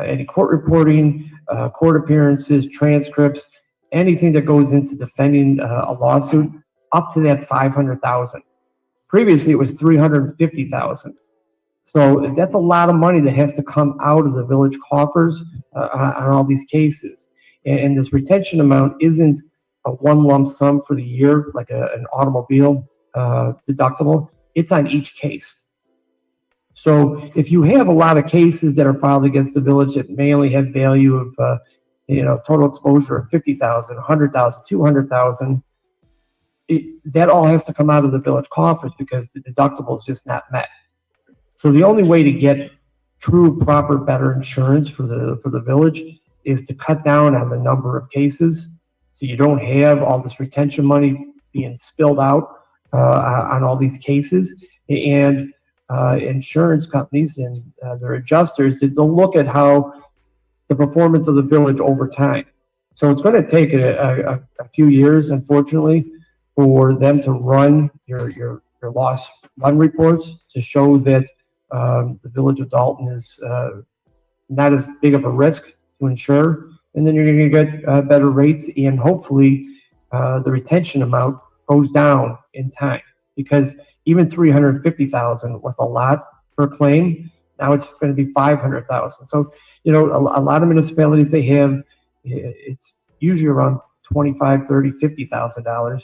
[SPEAKER 11] any court reporting, court appearances, transcripts, anything that goes into defending a lawsuit up to that $500,000. Previously, it was $350,000. So that's a lot of money that has to come out of the village coffers on all these cases. And this retention amount isn't a one lump sum for the year, like an automobile deductible. It's on each case. So if you have a lot of cases that are filed against the village that may only have value of, total exposure of $50,000, $100,000, $200,000, that all has to come out of the village coffers because the deductible is just not met. So the only way to get true, proper, better insurance for the village is to cut down on the number of cases, so you don't have all this retention money being spilled out on all these cases. And insurance companies and their adjusters, they'll look at how the performance of the village over time. So it's going to take a few years, unfortunately, for them to run your loss run reports to show that the village of Dolton is not as big of a risk to insure. And then you're going to get better rates, and hopefully the retention amount goes down in time, because even $350,000 was a lot per claim. Now it's going to be $500,000. So, a lot of municipalities, they have, it's usually around $25,000, $30,000, $50,000.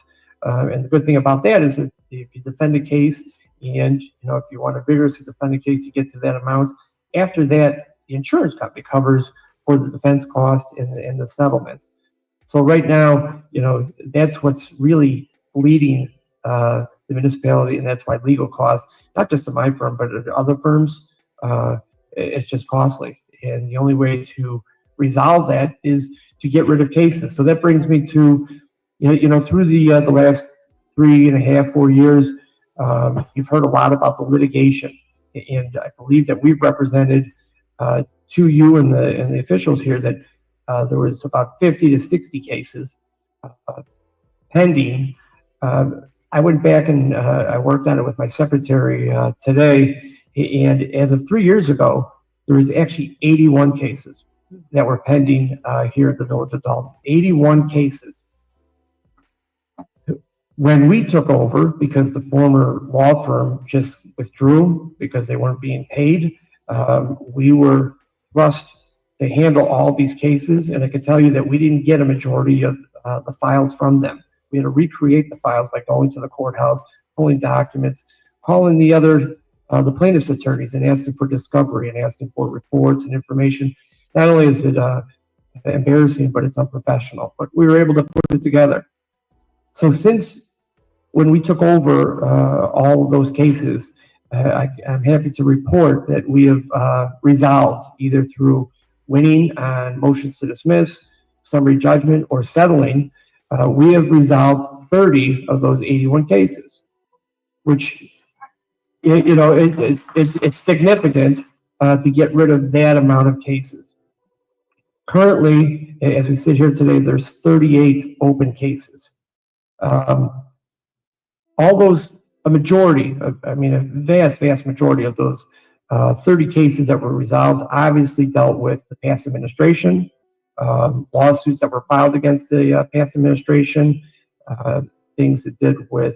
[SPEAKER 11] And the good thing about that is that if you defend a case and, if you want to vigorously defend a case, you get to that amount. After that, the insurance company covers for the defense cost and the settlement. So right now, that's what's really bleeding the municipality, and that's why legal costs, not just to my firm, but at other firms, it's just costly. And the only way to resolve that is to get rid of cases. So that brings me to, through the last 3.5, 4 years, you've heard a lot about the litigation, and I believe that we've represented to you and the officials here that there was about 50 to 60 cases pending. I went back and I worked on it with my secretary today, and as of 3 years ago, there was actually 81 cases that were pending here at the Village of Dolton. 81 cases. When we took over, because the former law firm just withdrew because they weren't being paid, we were thrust to handle all these cases, and I can tell you that we didn't get a majority of the files from them. We had to recreate the files by going to the courthouse, pulling documents, calling the plaintiff's attorneys and asking for discovery and asking for reports and information. Not only is it embarrassing, but it's unprofessional. But we were able to put it together. So since when we took over all of those cases, I'm happy to report that we have resolved, either through winning on motions to dismiss, summary judgment, or settling. We have resolved 30 of those 81 cases, which, it's significant to get rid of that amount of cases. Currently, as we sit here today, there's 38 open cases. All those, a vast majority of those 30 cases that were resolved obviously dealt with the past administration, lawsuits that were filed against the past administration, things that did with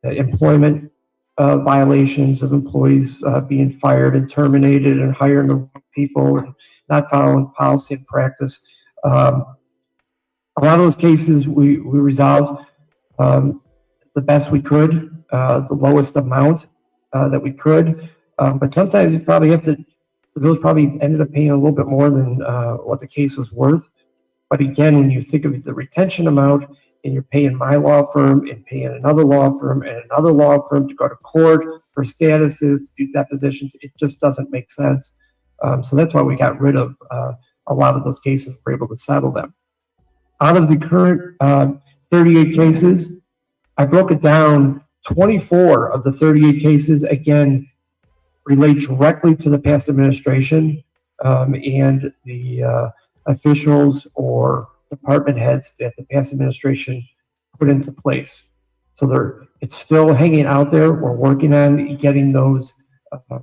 [SPEAKER 11] employment, violations of employees being fired and terminated and hiring the wrong people and not following policy and practice. A lot of those cases we resolved the best we could, the lowest amount that we could. But sometimes you probably have to, the village probably ended up paying a little bit more than what the case was worth. But again, when you think of the retention amount and you're paying my law firm and paying another law firm and another law firm to go to court for statuses, to do depositions, it just doesn't make sense. So that's why we got rid of a lot of those cases. We're able to settle them. Out of the current 38 cases, I broke it down. 24 of the 38 cases, again, relate directly to the past administration and the officials or department heads that the past administration put into place. So it's still hanging out there. We're working on getting those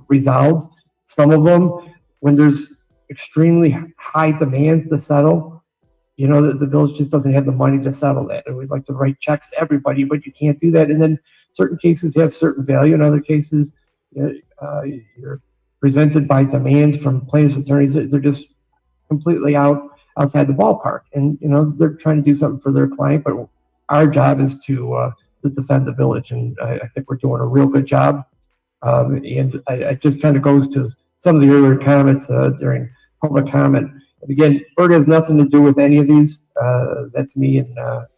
[SPEAKER 11] resolved. Some of them, when there's extremely high demands to settle, you know, the village just doesn't have the money to settle that. And we'd like to write checks to everybody, but you can't do that. And then certain cases have certain value. In other cases, you're presented by demands from plaintiffs' attorneys. They're just completely outside the ballpark. And, you know, they're trying to do something for their client, but our job is to defend the village. And I think we're doing a real good job. And it just kind of goes to some of the earlier comments during public comment. And again, Bert has nothing to do with any of these. That's me and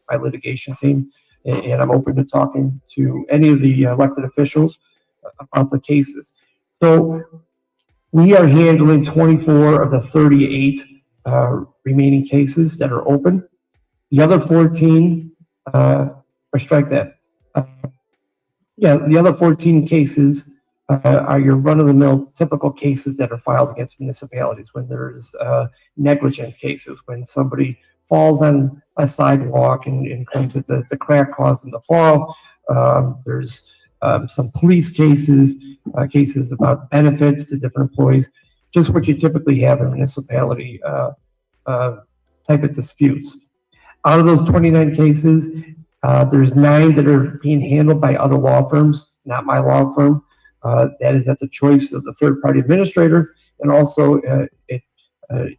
[SPEAKER 11] my litigation team. And I'm open to talking to any of the elected officials about the cases. So we are handling 24 of the 38 remaining cases that are open. The other 14, or strike that. The other 14 cases are your run-of-the-mill typical cases that are filed against municipalities when there's negligent cases, when somebody falls on a sidewalk and claims that the crack caused them to fall. There's some police cases, cases about benefits to different employees, just what you typically have in municipality type of disputes. Out of those 29 cases, there's 9 that are being handled by other law firms, not my law firm. That is at the choice of the third-party administrator, and also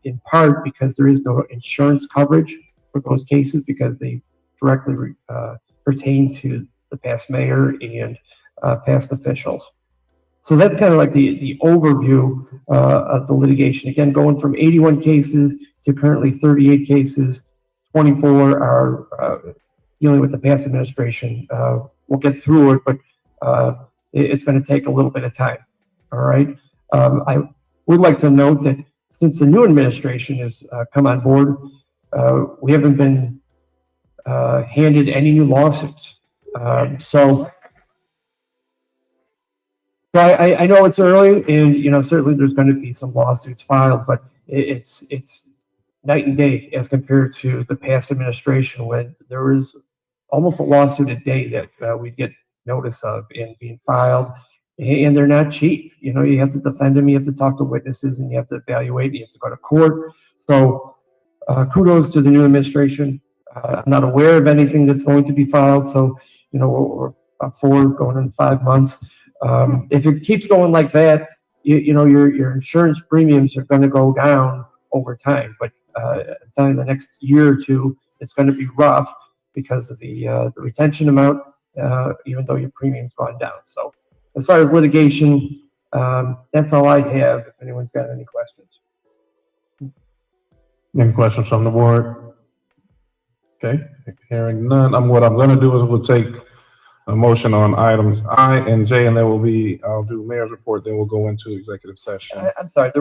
[SPEAKER 11] in part because there is no insurance coverage for those cases because they directly pertain to the past mayor and past officials. So that's kind of like the overview of the litigation. Again, going from 81 cases to currently 38 cases, 24 are dealing with the past administration. We'll get through it, but it's going to take a little bit of time. All right. I would like to note that since the new administration has come on board, we haven't been handed any new lawsuits. So I know it's early, and you know certainly there's going to be some lawsuits filed, but it's night and day as compared to the past administration when there was almost a lawsuit a day that we get notice of and being filed, and they're not cheap. You know, you have to defend them, you have to talk to witnesses, and you have to evaluate, you have to go to court. So kudos to the new administration. I'm not aware of anything that's going to be filed, so you know we're about 4 going in 5 months. If it keeps going like that, you know your insurance premiums are going to go down over time, but I'm telling you, the next year or two it's going to be rough because of the retention amount. Even though your premium's gone down. So as far as litigation, that's all I have. If anyone's got any questions.
[SPEAKER 10] Any questions from the board? Okay, hearing none. What I'm going to do is we'll take a motion on items I and J, and then I'll do mayor's report, then we'll go into executive session.
[SPEAKER 11] I'm sorry,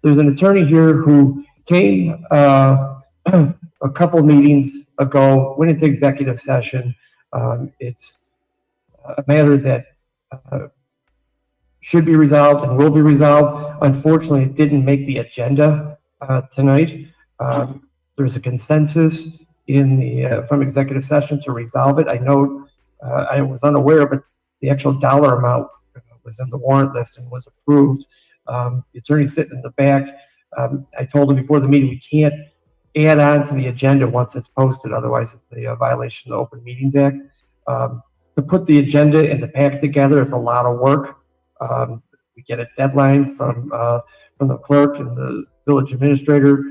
[SPEAKER 11] there's an attorney here who came a couple meetings ago, went into executive session. It's a matter that should be resolved and will be resolved. Unfortunately, it didn't make the agenda tonight. There's a consensus from executive session to resolve it. I know I was unaware, but the actual dollar amount was in the warrant list and was approved. The attorney's sitting in the back. I told him before the meeting we can't add on to the agenda once it's posted, otherwise it's a violation of the Open Meetings Act. to put the agenda and the pack together is a lot of work. We get a deadline from the clerk and the village administrator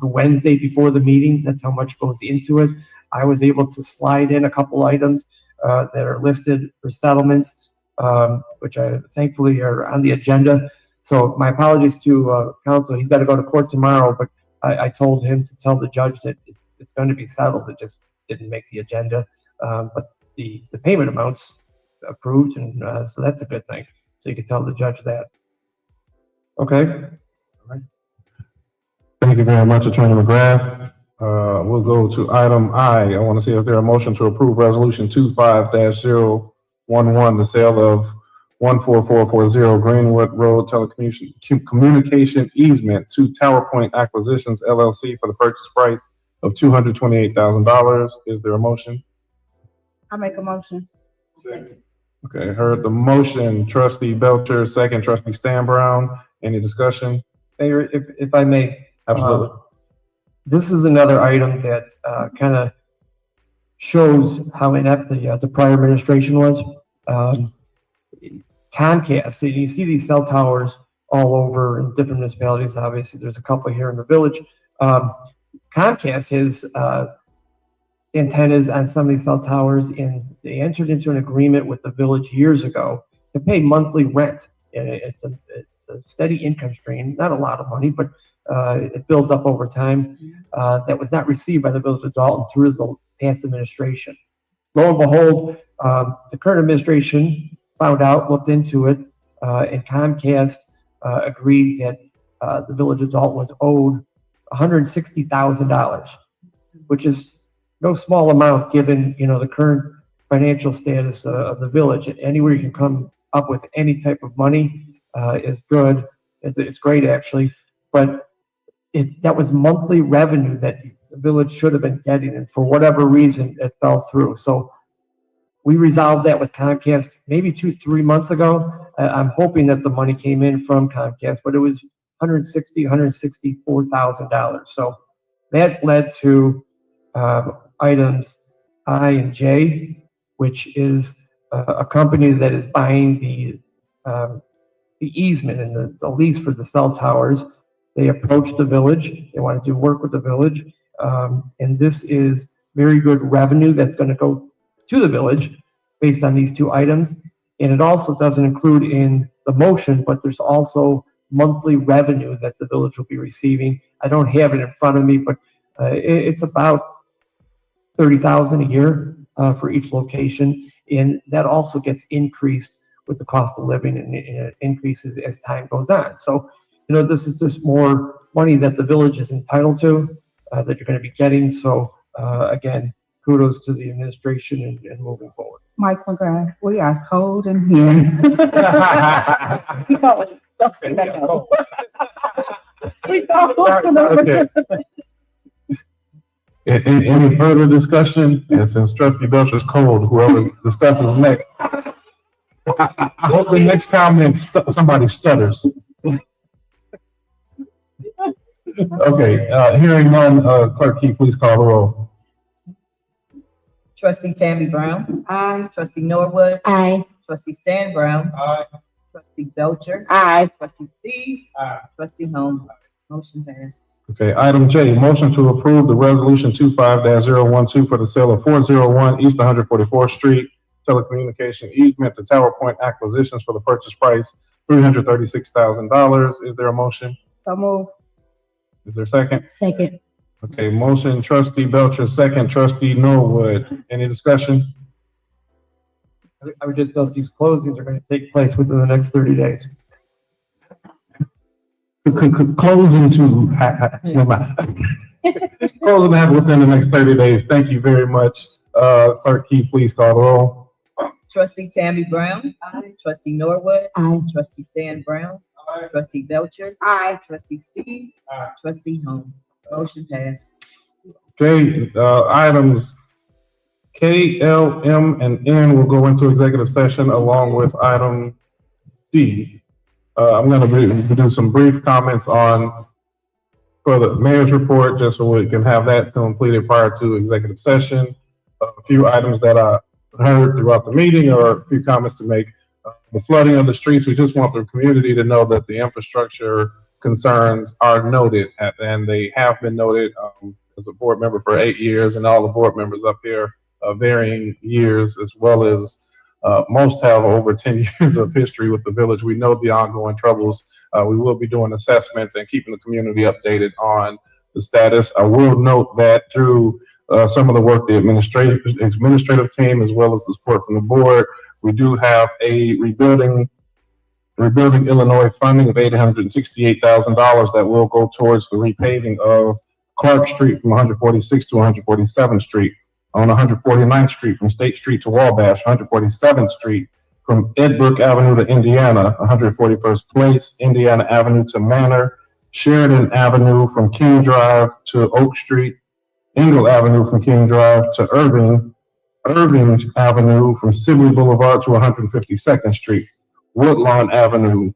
[SPEAKER 11] the Wednesday before the meeting. That's how much goes into it. I was able to slide in a couple items that are listed for settlements, which thankfully are on the agenda. So my apologies to counsel. He's got to go to court tomorrow, but I told him to tell the judge that it's going to be settled. It just didn't make the agenda. But the payment amounts approved, and so that's a good thing. So you can tell the judge that. Okay.
[SPEAKER 10] All right. Thank you very much, Attorney McGrath. We'll go to item I. I want to see if there a motion to approve resolution 25-011, the sale of 14440 Greenwood Road telecommunication easement to Tower Point Acquisitions LLC for the purchase price of $228,000. Is there a motion?
[SPEAKER 7] I make a motion.
[SPEAKER 10] Okay, heard the motion. Trustee Belcher, second. Trustee Stan Brown. Any discussion?
[SPEAKER 11] Mayor, if I may.
[SPEAKER 10] Absolutely.
[SPEAKER 11] This is another item that kind of shows how inept the prior administration was. Comcast, you see these cell towers all over in different municipalities. Obviously, there's a couple here in the village. Comcast has antennas on some of these cell towers, and they entered into an agreement with the village years ago to pay monthly rent. And it's a steady income stream, not a lot of money, but it builds up over time. That was not received by the village of Dolton through the past administration. Lo and behold, the current administration found out, looked into it, and Comcast agreed that the village of Dolton was owed $160,000, which is no small amount given the current financial status of the village. Anywhere you can come up with any type of money is good. It's great actually, but that was monthly revenue that the village should have been getting, and for whatever reason it fell through. So we resolved that with Comcast maybe 2-3 months ago. I'm hoping that the money came in from Comcast, but it was $164,000. So that led to items I and J, which is a company that is buying the easement and the lease for the cell towers. They approached the village. They want to do work with the village, and this is very good revenue that's going to go to the village based on these two items. And it also doesn't include in the motion, but there's also monthly revenue that the village will be receiving. I don't have it in front of me, but it's about $30,000 a year for each location, and that also gets increased with the cost of living, and it increases as time goes on. So, this is just more money that the village is entitled to, that you're going to be getting. So, again, kudos to the administration and moving forward.
[SPEAKER 7] Mike McGrath, we are cold in here.
[SPEAKER 10] Okay. Any further discussion? And since Trustee Belcher's cold, whoever discusses next, I hope the next comment somebody stutters. Okay, hearing none, Clerk Key, please call the roll.
[SPEAKER 6] Trustee Tammy Brown.
[SPEAKER 7] Aye.
[SPEAKER 6] Trustee Norwood.
[SPEAKER 7] Aye.
[SPEAKER 6] Trustee Stan Brown.
[SPEAKER 10] Aye.
[SPEAKER 6] Trustee Belcher.
[SPEAKER 7] Aye.
[SPEAKER 6] Trustee Steve.
[SPEAKER 10] Aye.
[SPEAKER 6] Trustee Holmes. Motion passed.
[SPEAKER 10] Okay, item J, motion to approve the resolution 25-012 for the sale of 401 East 144th Street telecommunication easement to Tower Point Acquisitions for the purchase price $336,000. Is there a motion?
[SPEAKER 7] So move.
[SPEAKER 10] Is there a second?
[SPEAKER 7] Second.
[SPEAKER 10] Okay, motion Trustee Belcher, second Trustee Norwood. Any discussion?
[SPEAKER 11] I would just note these closings are going to take place within the next 30 days.
[SPEAKER 10] Closing to closing that within the next 30 days. Thank you very much. Clerk Key, please call the roll.
[SPEAKER 6] Trustee Tammy Brown. Aye. Trustee Norwood.
[SPEAKER 7] Aye.
[SPEAKER 6] Trustee Stan Brown.
[SPEAKER 10] Aye.
[SPEAKER 6] Trustee Belcher.
[SPEAKER 7] Aye.
[SPEAKER 6] Trustee Steve.
[SPEAKER 10] Aye.
[SPEAKER 6] Trustee Holmes. Motion passed.
[SPEAKER 10] Okay, items K, L, M, and N will go into executive session along with item D. I'm going to do some brief comments for the mayor's report, just so we can have that completed prior to executive session. A few items that heard throughout the meeting or a few comments to make. The flooding of the streets, we just want the community to know that the infrastructure concerns are noted, and they have been noted. As a board member for 8 years, and all the board members up here varying years, as well as most have over 10 years of history with the village. We know the ongoing troubles. We will be doing assessments and keeping the community updated on the status. I will note that through some of the work the administrative team, as well as the support from the board, we do have a rebuilding Illinois funding of $868,000 that will go towards the repaving of Clark Street from 146th to 147th Street, on 149th Street from State Street to Wabash, 147th Street from Edbrook Avenue to Indiana, 141st Place, Indiana Avenue to Manor, Sheridan Avenue from King Drive to Oak Street, Engle Avenue from King Drive to Irving Avenue from Sibley Boulevard to 152nd Street, Woodlawn Avenue,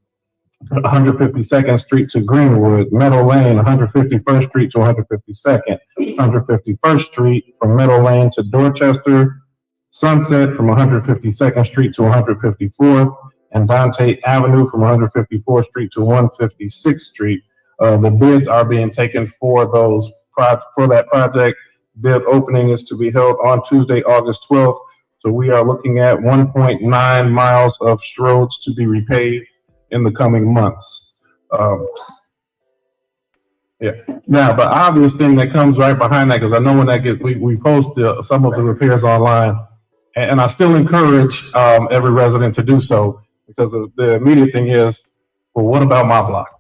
[SPEAKER 10] 152nd Street to Greenwood, Meadow Lane, 151st Street to 152nd, 151st Street from Meadow Lane to Dorchester, Sunset from 152nd Street to 154th, and Dante Avenue from 154th Street to 156th Street. The bids are being taken for that project. Bid opening is to be held on Tuesday, August 12th. So we are looking at 1.9 miles of roads to be repaved in the coming months. Now, the obvious thing that comes right behind that, because I know when that gets, we post some of the repairs online, and I still encourage every resident to do so, because the immediate thing is, well, what about my block?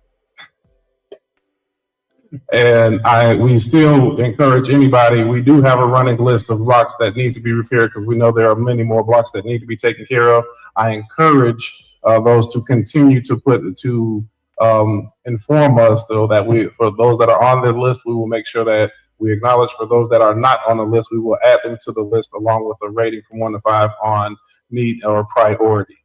[SPEAKER 10] And we still encourage anybody. We do have a running list of blocks that need to be repaired, because we know there are many more blocks that need to be taken care of. I encourage those to continue to inform us, so that for those that are on the list, we will make sure that we acknowledge. For those that are not on the list, we will add them to the list along with a rating from 1 to 5 on need or priority.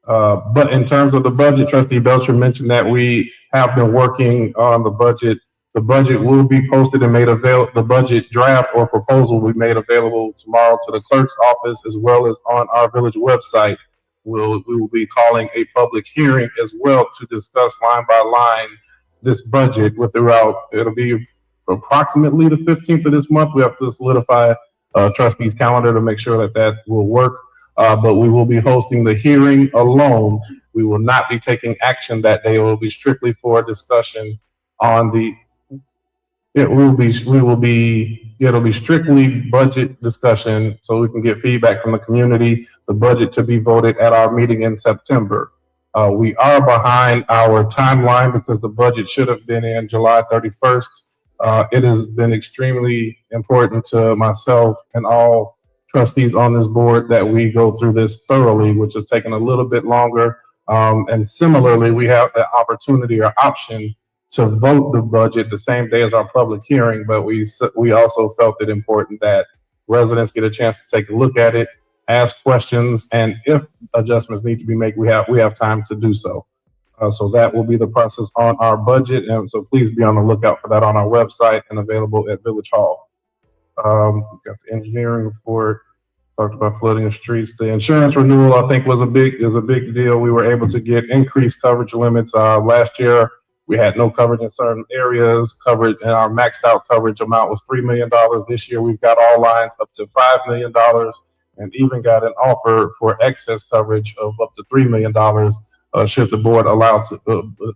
[SPEAKER 10] But in terms of the budget, Trustee Belcher mentioned that we have been working on the budget. The budget will be posted and made available. The budget draft or proposal will be made available tomorrow to the clerk's office, as well as on our village website. We will be calling a public hearing as well to discuss line by line this budget it'll be approximately the 15th of this month. We have to solidify trustees' calendar to make sure that will work. But we will be hosting the hearing alone. We will not be taking action that day. It will be strictly for discussion on it'll be strictly budget discussion, so we can get feedback from the community, the budget to be voted at our meeting in September. We are behind our timeline because the budget should have been in July 31st. It has been extremely important to myself and all trustees on this board that we go through this thoroughly, which has taken a little bit longer. And similarly, we have the opportunity or option to vote the budget the same day as our public hearing, but we also felt it important that residents get a chance to take a look at it, ask questions, and if adjustments need to be made, we have time to do so. So that will be the process on our budget, and so please be on the lookout for that on our website and available at Village Hall. We've got the engineering report, talked about flooding of streets. The insurance renewal, I think, was a big deal. We were able to get increased coverage limits. Last year, we had no coverage in certain areas. Coverage, and our maxed out coverage amount was $3 million. This year, we've got all lines up to $5 million, and even got an offer for excess coverage of up to $3 million. Should the board allow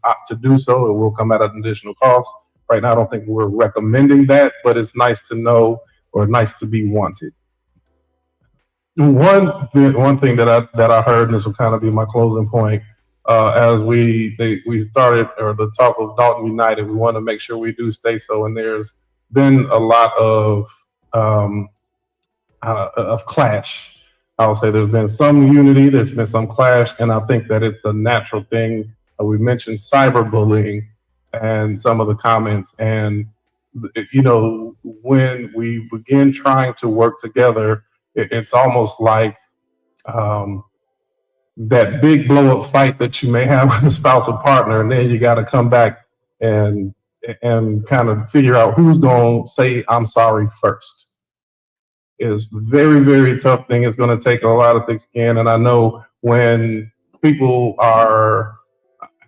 [SPEAKER 10] opt to do so, it will come at an additional cost. Right now, I don't think we're recommending that, but it's nice to know, or nice to be wanted. One thing that I heard, and this will kind of be my closing point, as we started, or the talk of Dolton United, we want to make sure we do stay so. And there's been a lot of clash. I would say there's been some unity, there's been some clash, and I think that it's a natural thing. We mentioned cyberbullying and some of the comments, and when we begin trying to work together, it's almost like that big blow up fight that you may have with a spousal partner, and then you got to come back and kind of figure out who's going to say I'm sorry first. is very, very tough thing. It's going to take a lot of thick skin. And I know when people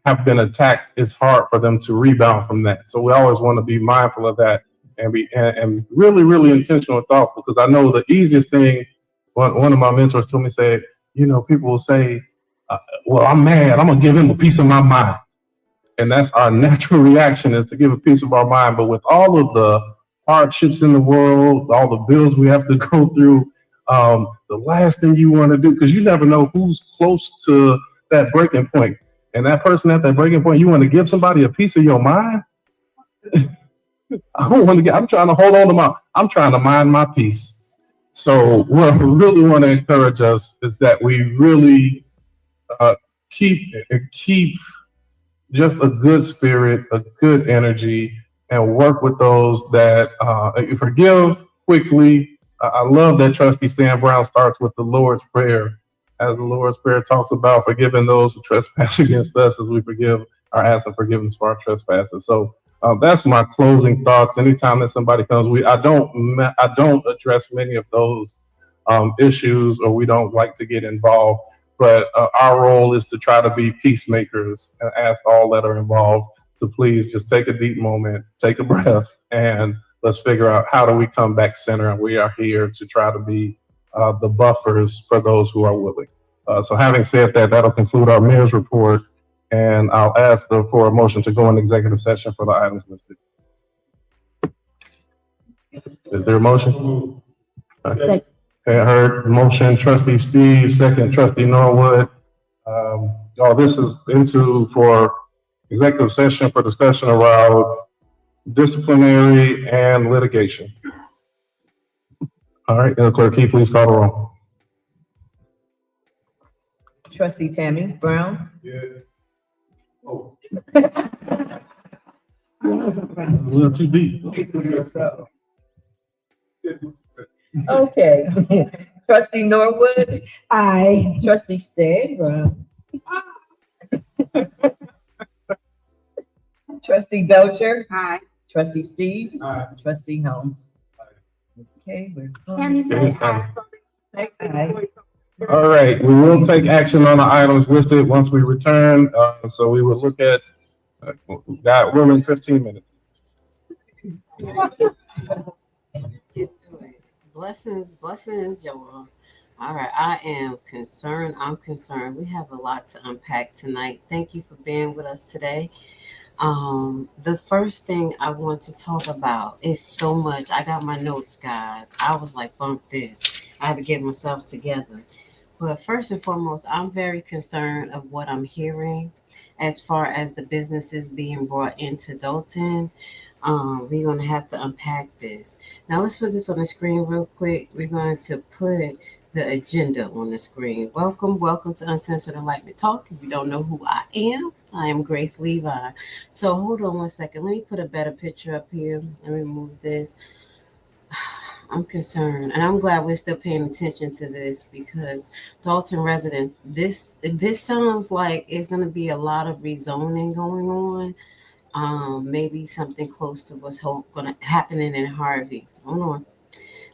[SPEAKER 10] have been attacked, it's hard for them to rebound from that. So we always want to be mindful of that and be and really, really intentional and thoughtful. Because I know the easiest thing, one of my mentors told me, said, people will say, well, I'm mad, I'm gonna give him a piece of my mind. And that's our natural reaction, is to give a piece of our mind. But with all of the hardships in the world, all the bills we have to go through, the last thing you want to do, because you never know who's close to that breaking point. And that person at that breaking point, you want to give somebody a piece of your mind? I don't want to I'm trying to hold on to I'm trying to mind my peace. So what I really want to encourage us is that we really keep just a good spirit, a good energy, and work with those that forgive quickly. I love that Trustee Stan Brown starts with the Lord's Prayer, as the Lord's Prayer talks about forgiving those who trespass against us as we forgive or ask for forgiveness for our trespasses. So that's my closing thoughts. Anytime that somebody comes, I don't address many of those issues, or we don't like to get involved. But our role is to try to be peacemakers and ask all that are involved to please just take a deep moment, take a breath, and let's figure out how do we come back center. And we are here to try to be the buffers for those who are willing. So having said that, that'll conclude our mayor's report. And I'll ask for a motion to go in executive session for the items listed. Is there a motion? Okay, I heard motion, Trustee Steve, second, Trustee Norwood. This is for executive session for discussion around disciplinary and litigation. All right, Clerk, can you please call the roll?
[SPEAKER 6] Trustee Tammy Brown.
[SPEAKER 10] Yeah. Oh. A little too deep.
[SPEAKER 6] Okay. Trustee Norwood.
[SPEAKER 7] Aye.
[SPEAKER 6] Trustee Stan Brown. Trustee Belcher.
[SPEAKER 7] Aye.
[SPEAKER 6] Trustee Steve.
[SPEAKER 10] Aye.
[SPEAKER 6] Trustee Holmes. Okay, we're
[SPEAKER 10] Aye. All right, we will take action on the items listed once we return. So we will look at, we're in 15 minutes.
[SPEAKER 2] Let's get to it. Blessings, y'all. All right, I am concerned. I'm concerned. We have a lot to unpack tonight. Thank you for being with us today. The first thing I want to talk about is so much. I got my notes, guys. I was like, bump this. I had to get myself together. But first and foremost, I'm very concerned of what I'm hearing as far as the businesses being brought into Dolton. We're going to have to unpack this. Now, let's put this on the screen real quick. We're going to put the agenda on the screen. Welcome to Uncensored Enlightenment Talk. If you don't know who I am Grace Levi. So hold on one second. Let me put a better picture up here. Let me move this. I'm concerned, and I'm glad we're still paying attention to this, because Dolton residents, this sounds like it's going to be a lot of rezoning going on. Maybe something close to what's going to happen in Harvey. Hold on.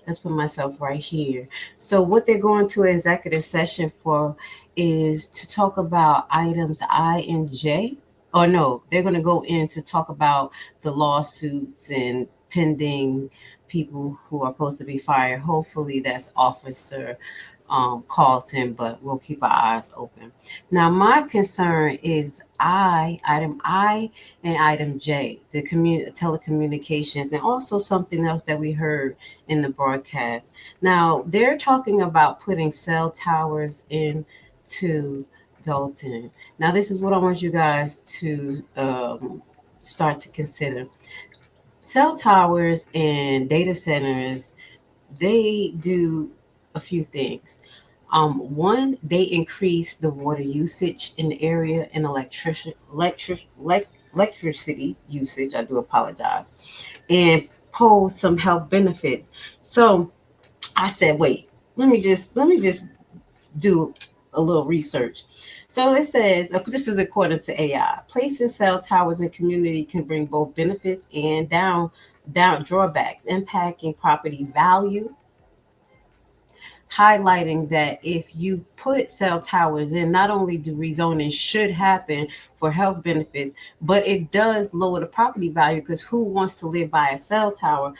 [SPEAKER 2] Let's put myself right here. So what they're going to executive session for is to talk about items I and J. Or no, they're going to go in to talk about the lawsuits and pending people who are supposed to be fired. Hopefully that's Officer Carlton, but we'll keep our eyes open. Now, my concern is item I and item J, the telecommunications, and also something else that we heard in the broadcast. Now, they're talking about putting cell towers into Dolton. Now, this is what I want you guys to start to consider. Cell towers and data centers, they do a few things. One, they increase the water usage in the area and electricity usage. I do apologize, and pose some health benefits. So I said, wait, let me just do a little research. So it says, this is according to AI, placing cell towers in community can bring both benefits and down drawbacks, impacting property value, highlighting that if you put cell towers in, not only do rezoning should happen for health benefits, but it does lower the property value, because who wants to live by a cell tower?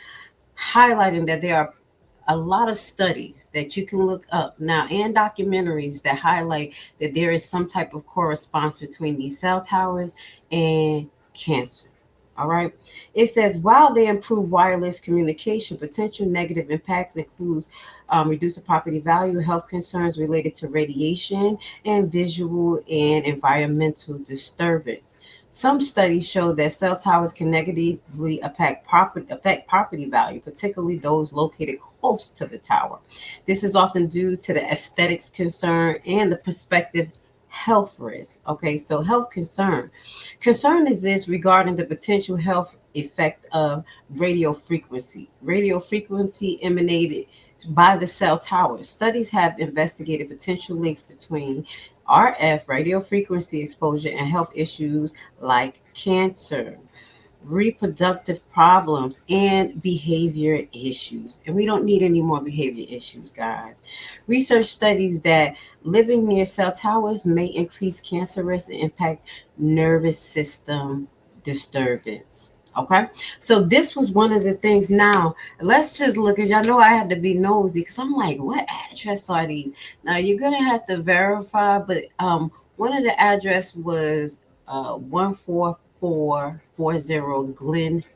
[SPEAKER 2] Highlighting that there are a lot of studies that you can look up now and documentaries that highlight that there is some type of correspondence between these cell towers and cancer. All right. It says while they improve wireless communication, potential negative impacts includes reducing property value, health concerns related to radiation, and visual and environmental disturbance. Some studies show that cell towers can negatively affect property value, particularly those located close to the tower. This is often due to the aesthetics concern and the prospective health risk. Okay, so health concern. Concern exists regarding the potential health effect of radio frequency. Radio frequency emanated by the cell towers. Studies have investigated potential links between RF, radio frequency exposure, and health issues like cancer, reproductive problems, and behavior issues. And we don't need any more behavior issues, guys. Research studies that living near cell towers may increase cancer risk and impact nervous system disturbance. Okay, so this was one of the things. Now let's just look at, y'all know I had to be nosy because I'm like, what address are these? Now you're gonna have to verify, but one of the address was 14440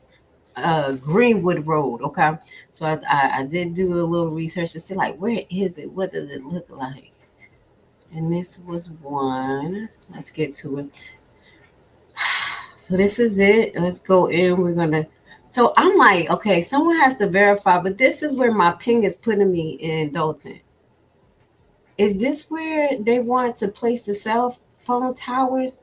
[SPEAKER 2] Greenwood Road. Okay, so I did do a little research to see like where is it? What does it look like? And this was one. Let's get to it. So this is it. Let's go in. We're gonna. So I'm like, okay, someone has to verify, but this is where my ping is putting me in Dolton. Is this where they want to place the cell phone towers?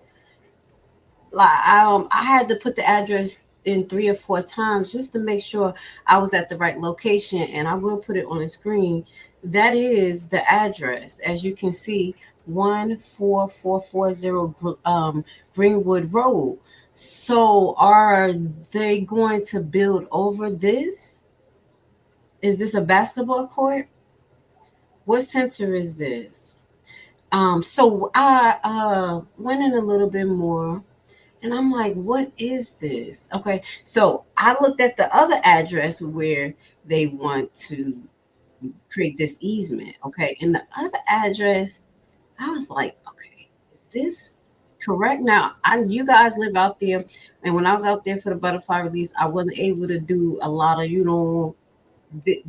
[SPEAKER 2] Like, I had to put the address in 3 or 4 times just to make sure I was at the right location, and I will put it on the screen. That is the address, as you can see, 14440 Greenwood Road. So are they going to build over this? Is this a basketball court? What center is this? So I went in a little bit more, and I'm like, what is this? Okay, so I looked at the other address where they want to create this easement. Okay, and the other address, I was like, okay, is this correct? Now, you guys live out there, and when I was out there for the butterfly release, I wasn't able to do a lot of,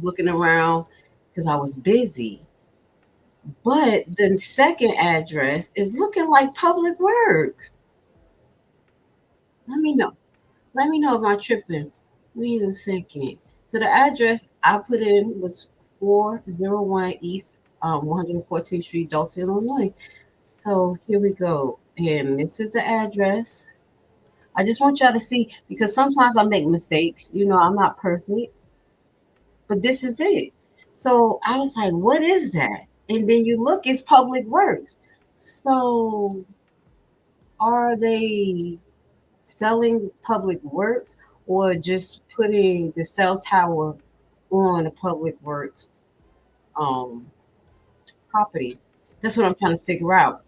[SPEAKER 2] looking around because I was busy. But the second address is looking like Public Works. Let me know. Let me know if I'm tripping. Wait a second. So the address I put in was 401 East 114th Street, Dolton, Illinois. So here we go. And this is the address. I just want y'all to see, because sometimes I make mistakes. I'm not perfect. But this is it. So I was like, what is that? And then you look, it's Public Works. So are they selling Public Works or just putting the cell tower on a Public Works property? That's what I'm trying to figure out.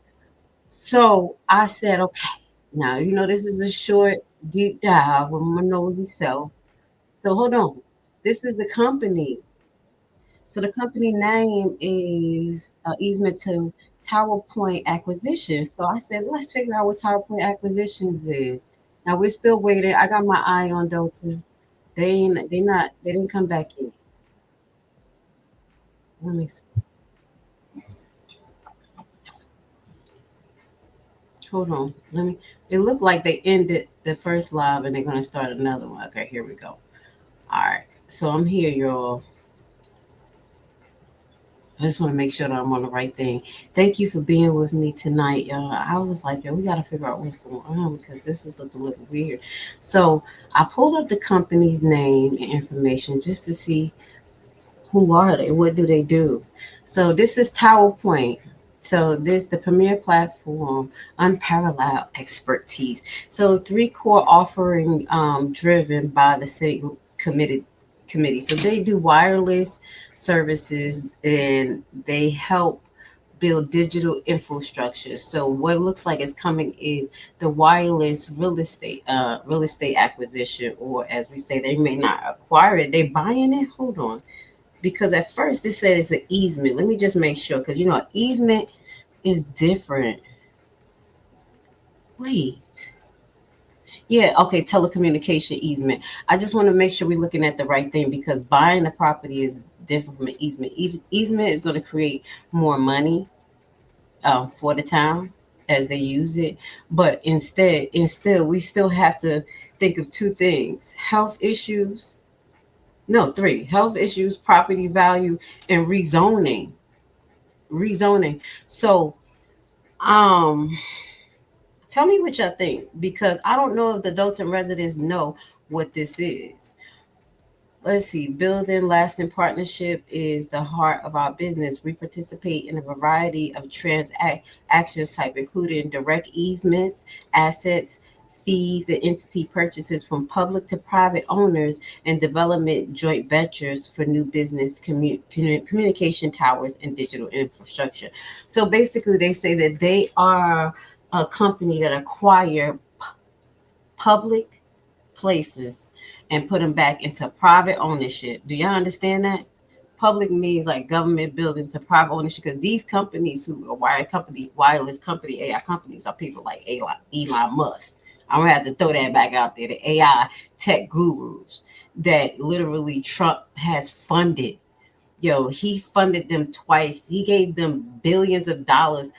[SPEAKER 2] So I said, okay, now, this is a short, deep dive of my nosy self. So hold on. This is the company. So the company name is Easement to Tower Point Acquisition. So I said, let's figure out what Tower Point Acquisitions is. Now we're still waiting. I got my eye on Dolton. They didn't come back in. Let me see. Hold on. It looked like they ended the first live and they're gonna start another one. Okay, here we go. All right. So I'm here, y'all. I just want to make sure that I'm on the right thing. Thank you for being with me tonight, y'all. I was like, we got to figure out what's going on because this is looking a little weird. So I pulled up the company's name and information just to see who are they, what do they do. So this is Tower Point. So the premier platform, unparalleled expertise. So 3 core offering driven by the same committed committee. So they do wireless services and they help build digital infrastructure. So what it looks like is coming is the wireless real estate acquisition, or as we say, they may not acquire it, they buying it. Hold on, because at first it said it's an easement. Let me just make sure, because easement is different. Wait. Yeah, okay, telecommunication easement. I just want to make sure we're looking at the right thing, because buying the property is different from an easement. Easement is going to create more money for the town as they use it. But instead, we still have to think of two things: health issues. No, three: health issues, property value, and rezoning. Rezoning. So, tell me what y'all think, because I don't know if the Dolton residents know what this is. Let's see. Building lasting partnership is the heart of our business. We participate in a variety of transactions type, including direct easements, assets, fees, and entity purchases from public to private owners, and development joint ventures for new business communication towers and digital infrastructure. So basically, they say that they are a company that acquire public places and put them back into private ownership. Do y'all understand that? Public means like government buildings to private ownership, because these companies who are wireless company, AI companies, are people like Elon Musk. I'm gonna have to throw that back out there. The AI tech gurus that literally Trump has funded. He funded them twice. He gave them billions of dollars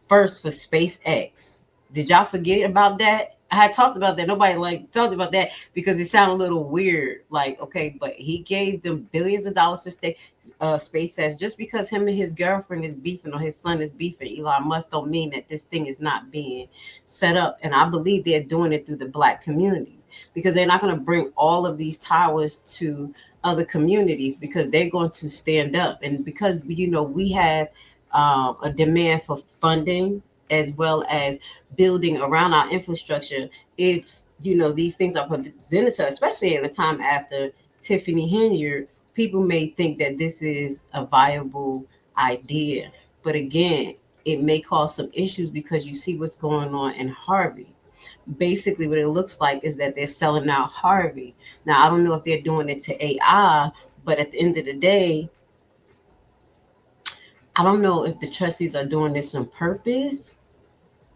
[SPEAKER 2] first for SpaceX. Did y'all forget about that? I had talked about that. Nobody talked about that because it sounded a little weird. Like, okay, but he gave them billions of dollars for SpaceX. Just because him and his girlfriend is beefing or his son is beefing, Elon Musk, don't mean that this thing is not being set up. And I believe they're doing it through the Black communities, because they're not going to bring all of these towers to other communities, because they're going to stand up. And because, we have a demand for funding as well as building around our infrastructure. If these things are presented to us, especially in a time after Tiffany Henyard, people may think that this is a viable idea, but again, it may cause some issues, because you see what's going on in Harvey. Basically, what it looks like is that they're selling out Harvey. Now, I don't know if they're doing it to AI, but at the end of the day, I don't know if the trustees are doing this on purpose,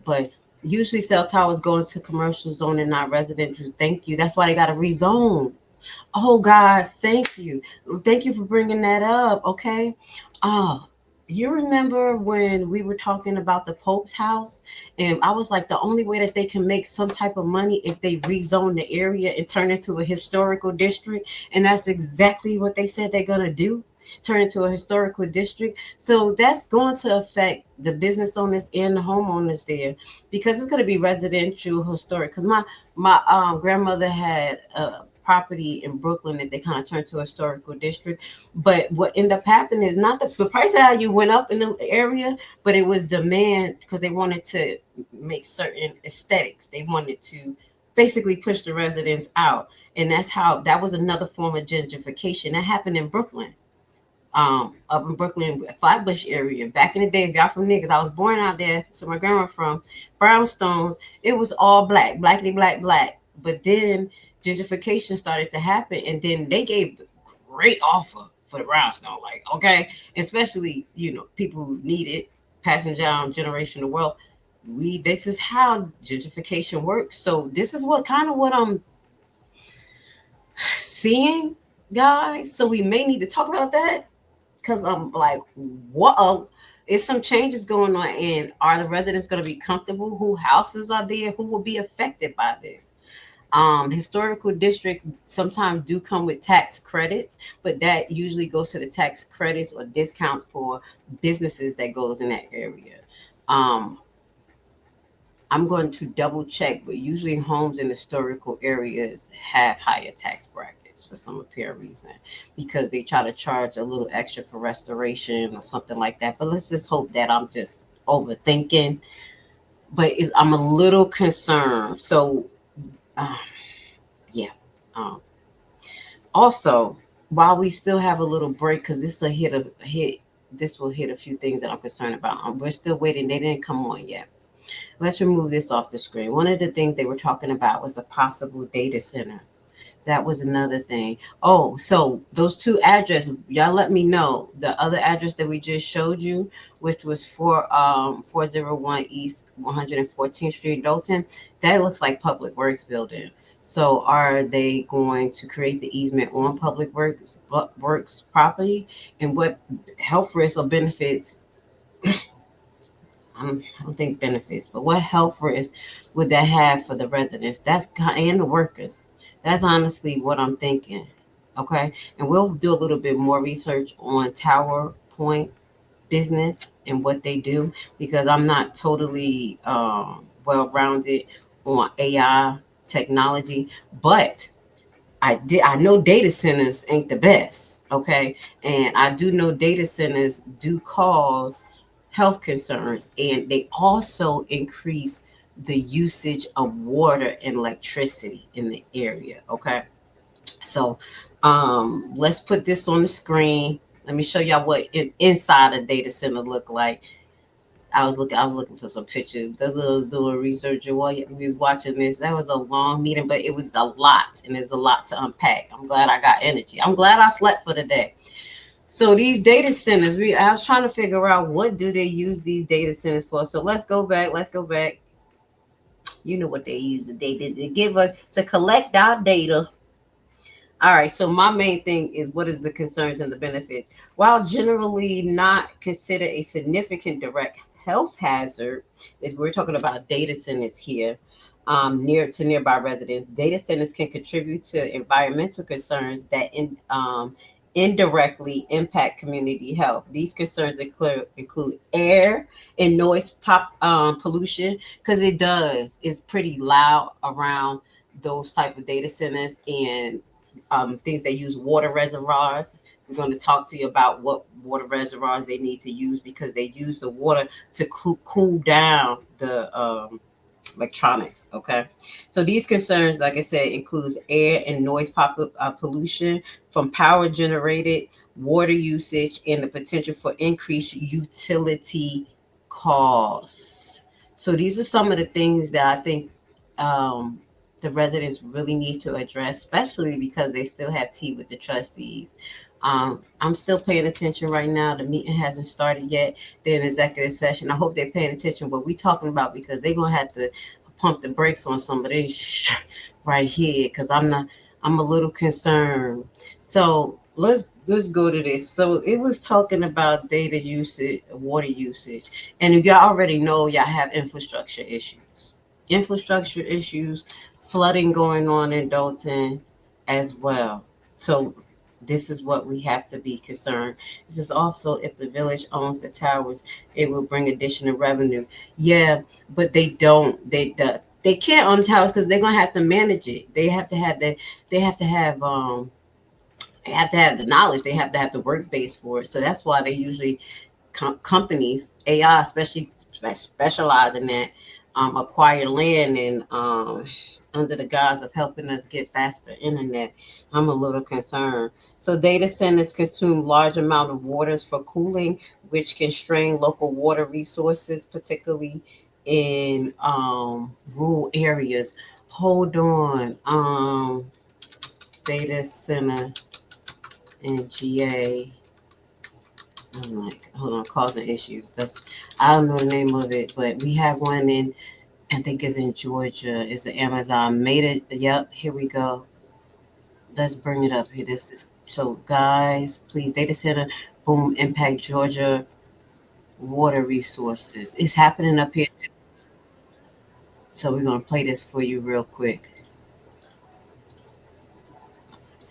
[SPEAKER 2] but usually cell towers go into commercial zone and not residential. Thank you. That's why they got to rezone. Oh, guys, thank you. Thank you for bringing that up. Okay. You remember when we were talking about the Pope's house? And I was like, the only way that they can make some type of money if they rezone the area and turn it into a historical district. And that's exactly what they said they're going to do. Turn into a historical district. So that's going to affect the business owners and the homeowners there, because it's going to be residential historic. Because my grandmother had a property in Brooklyn that they kind of turned to a historical district. But what ended up happening is not the price of value went up in the area, but it was demand, because they wanted to make certain aesthetics. They wanted to basically push the residents out. And that was another form of gentrification that happened in Brooklyn. Up in Brooklyn, Flatbush area. Back in the day, if y'all from niggas, I was born out there, so my grandma from Brownstones. It was all blackity black. But then gentrification started to happen, and then they gave the great offer for the Brownstone. Like, okay, especially people who need it, passing down generational wealth. This is how gentrification works. So this is what I'm seeing, guys. So we may need to talk about that. Because I'm like, whoa, it's some changes going on. And are the residents going to be comfortable? Who houses are there? Who will be affected by this? Historical districts sometimes do come with tax credits, but that usually goes to the tax credits or discounts for businesses that goes in that area. I'm going to double check, but usually homes in historical areas have higher tax brackets for some apparent reason, because they try to charge a little extra for restoration or something like that. But let's just hope that I'm just overthinking. But I'm a little concerned. So, yeah. Also, while we still have a little break, because this will hit a few things that I'm concerned about. We're still waiting. They didn't come on yet. Let's remove this off the screen. One of the things they were talking about was a possible data center. That was another thing. Oh, so those two addresses, y'all let me know. The other address that we just showed you, which was 401 East 114th Street, Dolton, that looks like Public Works building. So are they going to create the easement on Public Works property? And what health risks or benefits, I don't think benefits, but what health risks would that have for the residents? And the workers. That's honestly what I'm thinking. Okay. And we'll do a little bit more research on Tower Point business and what they do, because I'm not totally well rounded on AI technology, but I know data centers ain't the best. Okay. And I do know data centers do cause health concerns, and they also increase the usage of water and electricity in the area. Okay. So let's put this on the screen. Let me show y'all what inside a data center look like. I was looking for some pictures. That's what I was doing research while we was watching this. That was a long meeting, but it was a lot, and there's a lot to unpack. I'm glad I got energy. I'm glad I slept for the day. So these data centers, I was trying to figure out what do they use these data centers for. So let's go back. You know what they use the data to give us to collect our data. All right, so my main thing is, what is the concerns and the benefits? While generally not considered a significant direct health hazard, is we're talking about data centers here, near to nearby residents. Data centers can contribute to environmental concerns that indirectly impact community health. These concerns include air and noise pollution, because it's pretty loud around those type of data centers, and things that use water reservoirs. We're going to talk to you about what water reservoirs they need to use, because they use the water to cool down the electronics. Okay. So these concerns, like I said, includes air and noise pollution from power generated, water usage, and the potential for increased utility costs. So these are some of the things that I think the residents really need to address, especially because they still have tea with the trustees. I'm still paying attention right now. The meeting hasn't started yet. They're in executive session. I hope they're paying attention what we're talking about, because they're gonna have to pump the brakes on some of this right here, because I'm a little concerned. So let's go to this. So it was talking about data usage, water usage, and if y'all already know, y'all have infrastructure issues, flooding going on in Dolton as well. So this is what we have to be concerned. This is also, if the village owns the towers, it will bring additional revenue. Yeah, but they don't. They can't own the towers because they're gonna have to manage it. They have to have the knowledge. They have to have the work base for it. So that's why they usually companies, AI especially, specialize in that, acquire land and under the guise of helping us get faster internet. I'm a little concerned. So data centers consume large amount of waters for cooling, which can strain local water resources, particularly in rural areas. Hold on. Data center in GA. I'm like, hold on, causing issues. I don't know the name of it, but we have one in, I think it's in Georgia. It's an Amazon made it. Yep, here we go. Let's bring it up here. This is so, guys, please, data center boom impact Georgia water resources. It's happening up here too. So we're gonna play this for you real quick.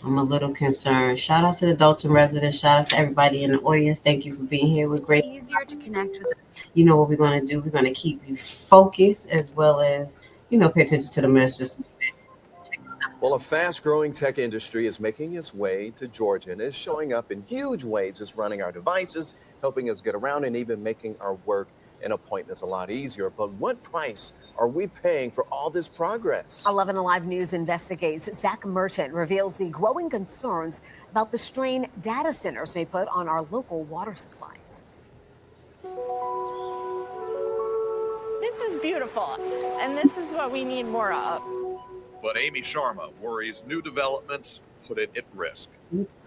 [SPEAKER 2] I'm a little concerned. Shout out to the Dolton residents. Shout out to everybody in the audience. Thank you for being here. We're great.
[SPEAKER 12] It's easier to connect with.
[SPEAKER 2] You know what we're going to do? We're going to keep you focused, as well as, pay attention to the messages.
[SPEAKER 13] Well, a fast-growing tech industry is making its way to Georgia and is showing up in huge ways. It's running our devices, helping us get around, and even making our work and appointments a lot easier. But what price are we paying for all this progress?
[SPEAKER 12] 11 Alive News investigates. Zach Merchant reveals the growing concerns about the strain data centers may put on our local water supplies.
[SPEAKER 14] This is beautiful, and this is what we need more of.
[SPEAKER 15] But Amy Sharma worries new developments put it at risk.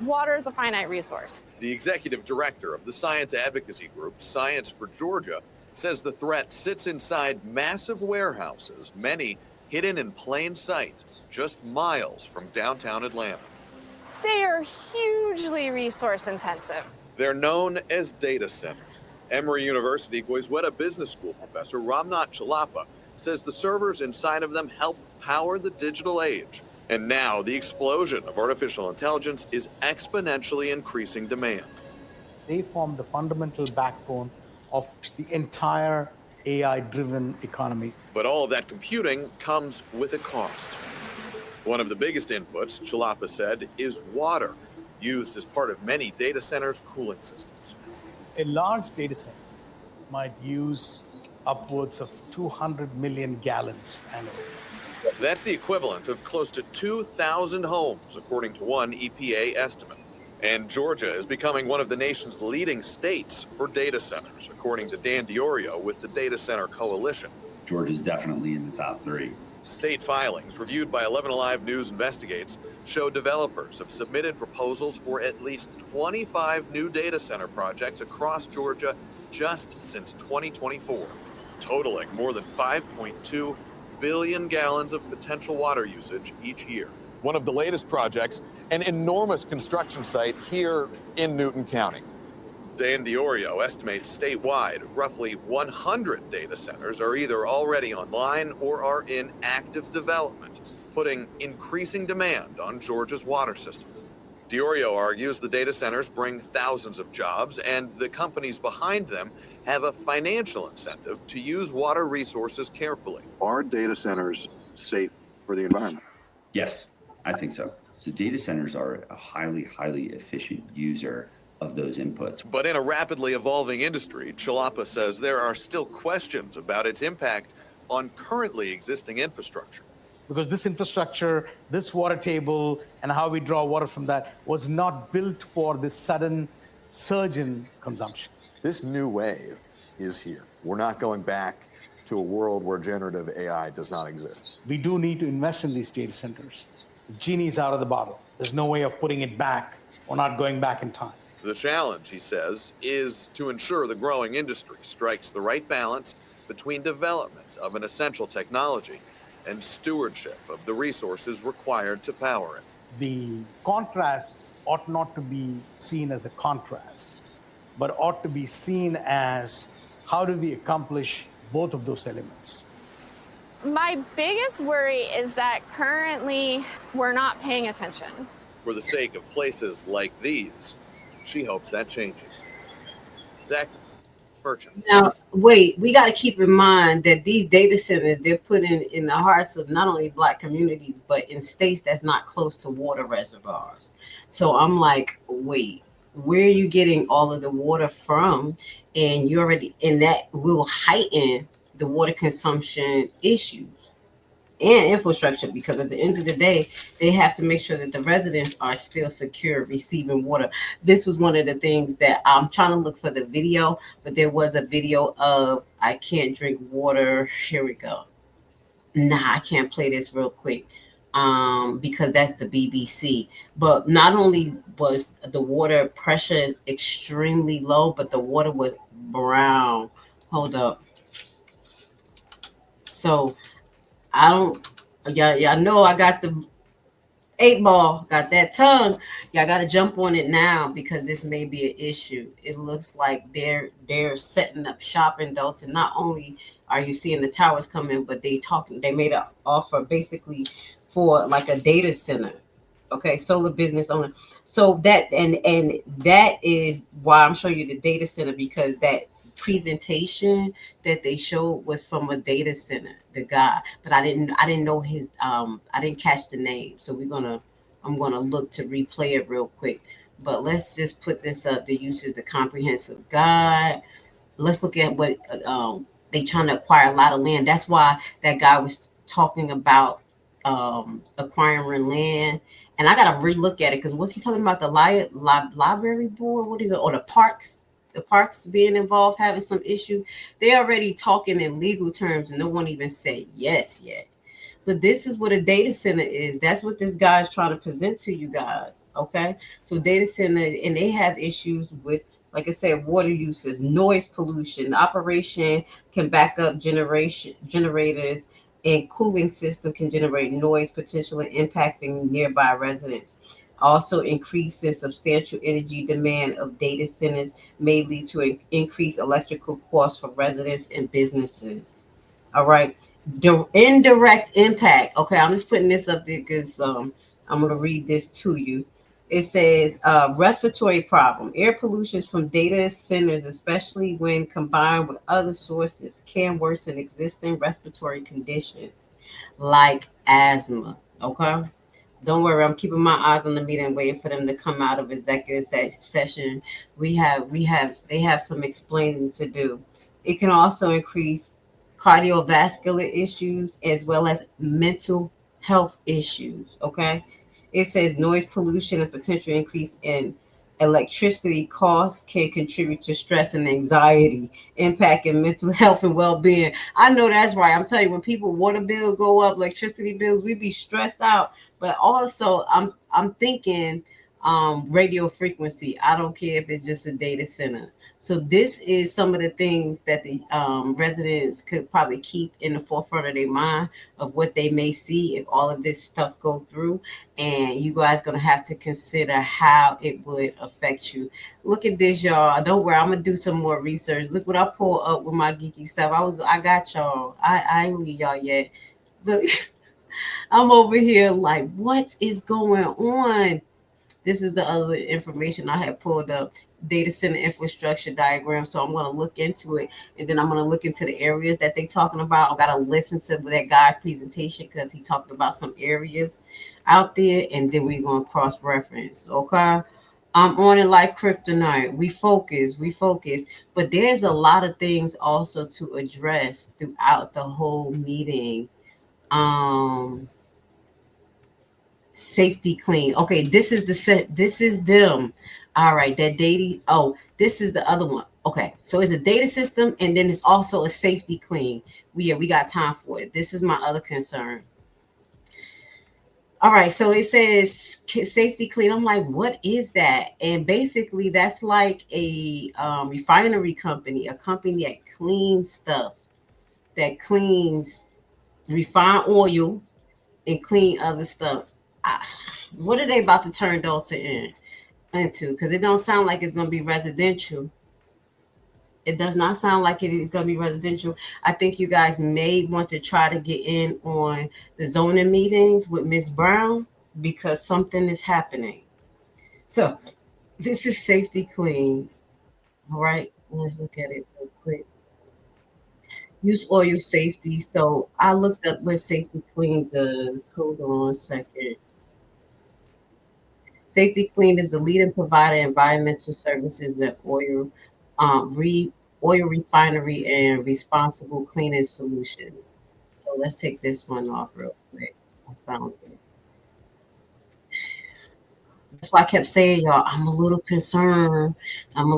[SPEAKER 14] Water is a finite resource.
[SPEAKER 15] The executive director of the science advocacy group Science for Georgia says the threat sits inside massive warehouses, many hidden in plain sight, just miles from downtown Atlanta.
[SPEAKER 14] They are hugely resource intensive.
[SPEAKER 15] They're known as data centers. Emory University Goizueta Business School professor Ramnath Chalapa says the servers inside of them help power the digital age. And now the explosion of artificial intelligence is exponentially increasing demand.
[SPEAKER 16] They form the fundamental backbone of the entire AI-driven economy.
[SPEAKER 15] But all of that computing comes with a cost. One of the biggest inputs, Chalapa said, is water, used as part of many data centers' cooling systems.
[SPEAKER 16] A large data center might use upwards of 200 million gallons annually.
[SPEAKER 15] That's the equivalent of close to 2,000 homes, according to one EPA estimate. And Georgia is becoming one of the nation's leading states for data centers, according to Dan Diorio with the Data Center Coalition.
[SPEAKER 17] Georgia's definitely in the top 3.
[SPEAKER 15] State filings reviewed by 11 Alive News Investigates show developers have submitted proposals for at least 25 new data center projects across Georgia just since 2024, totaling more than 5.2 billion gallons of potential water usage each year. One of the latest projects, an enormous construction site here in Newton County. Dan Diorio estimates statewide roughly 100 data centers are either already online or are in active development, putting increasing demand on Georgia's water system. Diorio argues the data centers bring thousands of jobs, and the companies behind them have a financial incentive to use water resources carefully.
[SPEAKER 18] Are data centers safe for the environment?
[SPEAKER 17] Yes, I think so. So data centers are a highly, highly efficient user of those inputs.
[SPEAKER 15] But in a rapidly evolving industry, Chalapa says there are still questions about its impact on currently existing infrastructure.
[SPEAKER 16] Because this infrastructure, this water table, and how we draw water from that was not built for this sudden surge in consumption.
[SPEAKER 13] This new wave is here. We're not going back to a world where generative AI does not exist.
[SPEAKER 16] We do need to invest in these data centers. The genie's out of the bottle. There's no way of putting it back or not going back in time.
[SPEAKER 15] The challenge, he says, is to ensure the growing industry strikes the right balance between development of an essential technology and stewardship of the resources required to power it.
[SPEAKER 16] The contrast ought not to be seen as a contrast, but ought to be seen as how do we accomplish both of those elements.
[SPEAKER 14] My biggest worry is that currently we're not paying attention.
[SPEAKER 15] For the sake of places like these, she hopes that changes. Zach Merchant.
[SPEAKER 2] Now, wait, we got to keep in mind that these data centers, they're put in the hearts of not only Black communities, but in states that's not close to water reservoirs. So I'm like, wait, where are you getting all of the water from? And you already, and that will heighten the water consumption issues and infrastructure, because at the end of the day, they have to make sure that the residents are still secure receiving water. This was one of the things that I'm trying to look for the video, but there was a video of I can't drink water. Here we go. Nah, I can't play this real quick because that's the BBC. But not only was the water pressure extremely low, but the water was brown. Hold up. So y'all know I got the 8-ball, got that tongue. Y'all got to jump on it now because this may be an issue. It looks like they're setting up shop in Dolton. Not only are you seeing the towers come in, but they made an offer basically for like a data center. Okay, solar business owner. So that and that is why I'm showing you the data center, because that presentation that they showed was from a data center, the guy, but I didn't know his I didn't catch the name, so I'm gonna look to replay it real quick. But let's just put this up. The use is the comprehensive guide. Let's look at what they trying to acquire a lot of land. That's why that guy was talking about acquiring land. And I gotta relook at it because what's he talking about? The library board? What is it? Or the parks? The parks being involved, having some issue. They already talking in legal terms, and no one even said yes yet. But this is what a data center is. That's what this guy is trying to present to you guys. Okay. So data center, and they have issues with, like I said, water usage, noise pollution, operation can back up generators, and cooling system can generate noise, potentially impacting nearby residents. Also, increasing substantial energy demand of data centers may lead to an increased electrical costs for residents and businesses. All right. The indirect impact. Okay, I'm just putting this up there because I'm going to read this to you. It says respiratory problem. Air pollution from data centers, especially when combined with other sources, can worsen existing respiratory conditions like asthma. Okay. Don't worry, I'm keeping my eyes on the meeting, waiting for them to come out of executive session. They have some explaining to do. It can also increase cardiovascular issues as well as mental health issues. Okay. It says noise pollution and potential increase in electricity costs can contribute to stress and anxiety, impacting mental health and well-being. I know that's right. I'm telling you, when people water bill go up, electricity bills, we be stressed out. But also, I'm thinking radio frequency. I don't care if it's just a data center. So this is some of the things that the residents could probably keep in the forefront of their mind of what they may see if all of this stuff go through. And you guys gonna have to consider how it would affect you. Look at this, y'all. Don't worry, I'm gonna do some more research. Look what I pulled up with my geeky stuff. I got y'all. I ain't leave y'all yet. Look, I'm over here like, what is going on? This is the other information I had pulled up, data center infrastructure diagram. So I'm going to look into it, and then I'm going to look into the areas that they're talking about. I got to listen to that guy presentation because he talked about some areas out there, and then we're going to cross reference. Okay. I'm on it like kryptonite. We focus, but there's a lot of things also to address throughout the whole meeting. Safety clean. Okay, this is the set. This is them. All right, that data. Oh, this is the other one. Okay, so it's a data system, and then it's also a safety clean. We got time for it. This is my other concern. All right, so it says safety clean. I'm like, what is that? And basically, that's like a refinery company, a company that cleans stuff, that cleans refined oil and clean other stuff. What are they about to turn Dolton into? Because it don't sound like it's going to be residential. It does not sound like it is going to be residential. I think you guys may want to try to get in on the zoning meetings with Ms. Brown because something is happening. So this is safety clean. All right, let's look at it real quick. Use oil safety. So I looked up what safety clean does. Hold on a second. Safety Clean is the leading provider of environmental services at oil refinery and responsible cleaning solutions. So let's take this one off real quick. I found it. That's why I kept saying, y'all, I'm a little concerned. I'm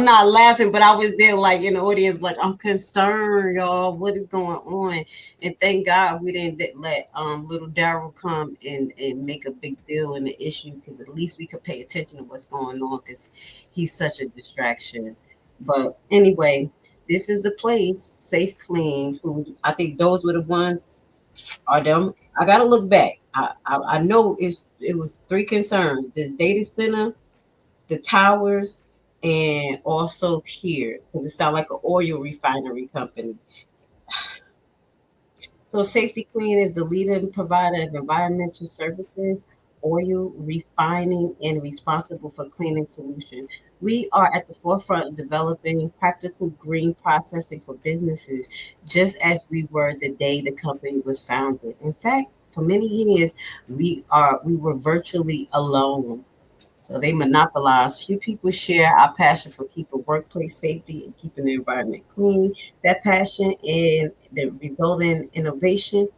[SPEAKER 2] not laughing, but I was there like in the audience, like, I'm concerned, y'all. What is going on? And thank God we didn't let little Daryl come and make a big deal in the issue, because at least we could pay attention to what's going on, because he's such a distraction. But anyway, this is the place, Safe Clean. I think those were the ones. Are them? I gotta look back. I know it was three concerns: the data center, the towers, and also here, because it sounds like an oil refinery company. So Safety Clean is the leading provider of environmental services, oil refining, and responsible for cleaning solutions. We are at the forefront of developing practical green processing for businesses, just as we were the day the company was founded. In fact, for many years, we were virtually alone. So they monopolize. Few people share our passion for keeping workplace safety and keeping the environment clean. That passion and the resulting innovation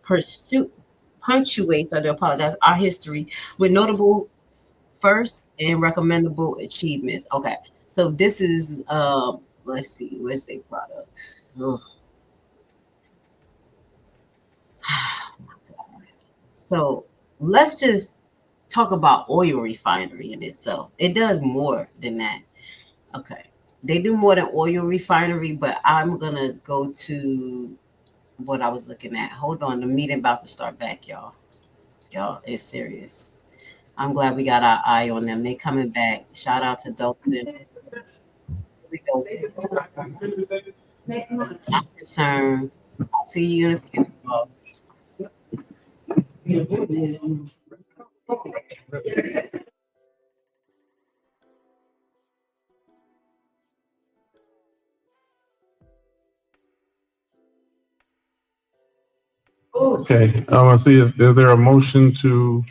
[SPEAKER 2] pursuit punctuates, I do apologize, our history with notable first and recommendable achievements. Okay, so this is let's see, where's their products? Ugh. So let's just talk about oil refinery in itself. It does more than that. Okay, they do more than oil refinery, but I'm gonna go to what I was looking at. Hold on, the meeting about to start back, y'all. Y'all, it's serious. I'm glad we got our eye on them. They coming back. Shout out to Dolton. Here we go. I'm concerned. I'll see you in a few.
[SPEAKER 10] Okay, I want to see, is there a motion to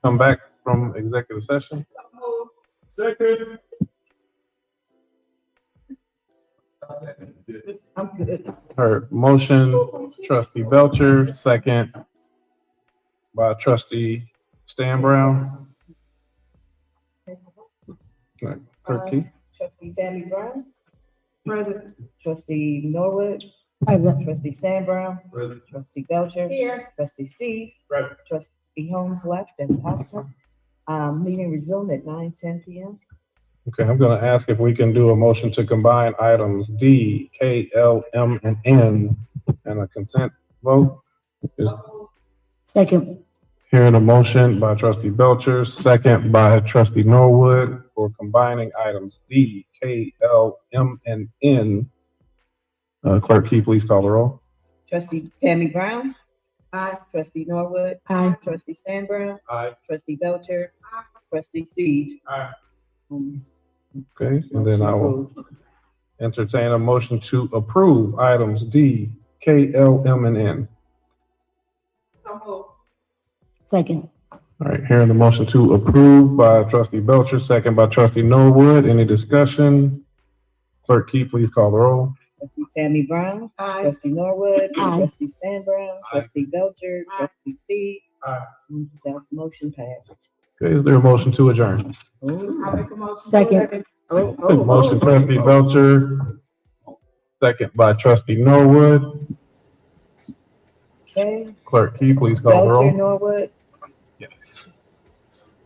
[SPEAKER 10] come back from executive session? Second.
[SPEAKER 6] I'm good.
[SPEAKER 10] Heard motion, trustee Belcher, second by trustee Stan Brown. Right, Clerk Key.
[SPEAKER 6] Trustee Tammy Brown. Present. Trustee Norwood. Present. Trustee Stan Brown.
[SPEAKER 10] Present.
[SPEAKER 6] Trustee Belcher.
[SPEAKER 14] Here.
[SPEAKER 6] Trustee Steve.
[SPEAKER 10] Present.
[SPEAKER 6] Trustee Holmes left and absent. Meeting resumed at 9:10 p.m.
[SPEAKER 10] Okay, I'm gonna ask if we can do a motion to combine items D, K, L, M, and N and a consent vote. Is
[SPEAKER 7] Second.
[SPEAKER 10] hearing a motion by trustee Belcher, second by trustee Norwood for combining items D, K, L, M, and N. Clerk Key, please call the roll.
[SPEAKER 6] Trustee Tammy Brown. Aye. Trustee Norwood.
[SPEAKER 7] Aye.
[SPEAKER 6] Trustee Stan Brown.
[SPEAKER 10] Aye.
[SPEAKER 6] Trustee Belcher. Trustee Steve.
[SPEAKER 10] Aye. Okay, and then I will entertain a motion to approve items D, K, L, M, and N.
[SPEAKER 7] Second.
[SPEAKER 10] All right, hearing the motion to approve by trustee Belcher, second by trustee Norwood. Any discussion? Clerk Key, please call the roll.
[SPEAKER 6] Trustee Tammy Brown. Aye. Trustee Norwood.
[SPEAKER 7] Aye.
[SPEAKER 6] Trustee Stan Brown. Trustee Belcher. Trustee Steve.
[SPEAKER 10] Aye.
[SPEAKER 6] Motion passed.
[SPEAKER 10] Okay, is there a motion to adjourn?
[SPEAKER 7] Second.
[SPEAKER 10] Motion trustee Belcher, second by trustee Norwood.
[SPEAKER 6] Okay.
[SPEAKER 10] Clerk Key, please call the
[SPEAKER 6] Belcher,
[SPEAKER 10] roll.
[SPEAKER 6] Norwood.
[SPEAKER 10] Yes.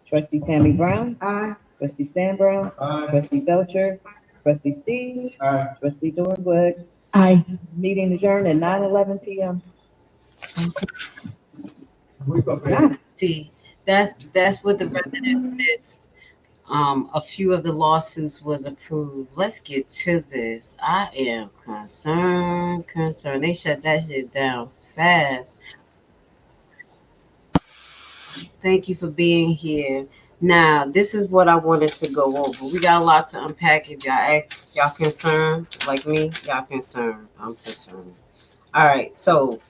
[SPEAKER 6] Trustee Tammy Brown. Aye. Trustee Stan Brown.
[SPEAKER 10] Aye.
[SPEAKER 6] Trustee Belcher. Trustee Steve.
[SPEAKER 10] Aye.
[SPEAKER 6] Trustee Norwood.
[SPEAKER 7] Aye.
[SPEAKER 6] Meeting adjourned at 9:11 p.m.
[SPEAKER 2] See, that's what the residents miss. A few of the lawsuits was approved. Let's get to this. I am concerned. They shut that shit down fast. Thank you for being here. Now, this is what I wanted to go over. We got a lot to unpack. If y'all concerned, like me, y'all concerned. I'm concerned. All right, so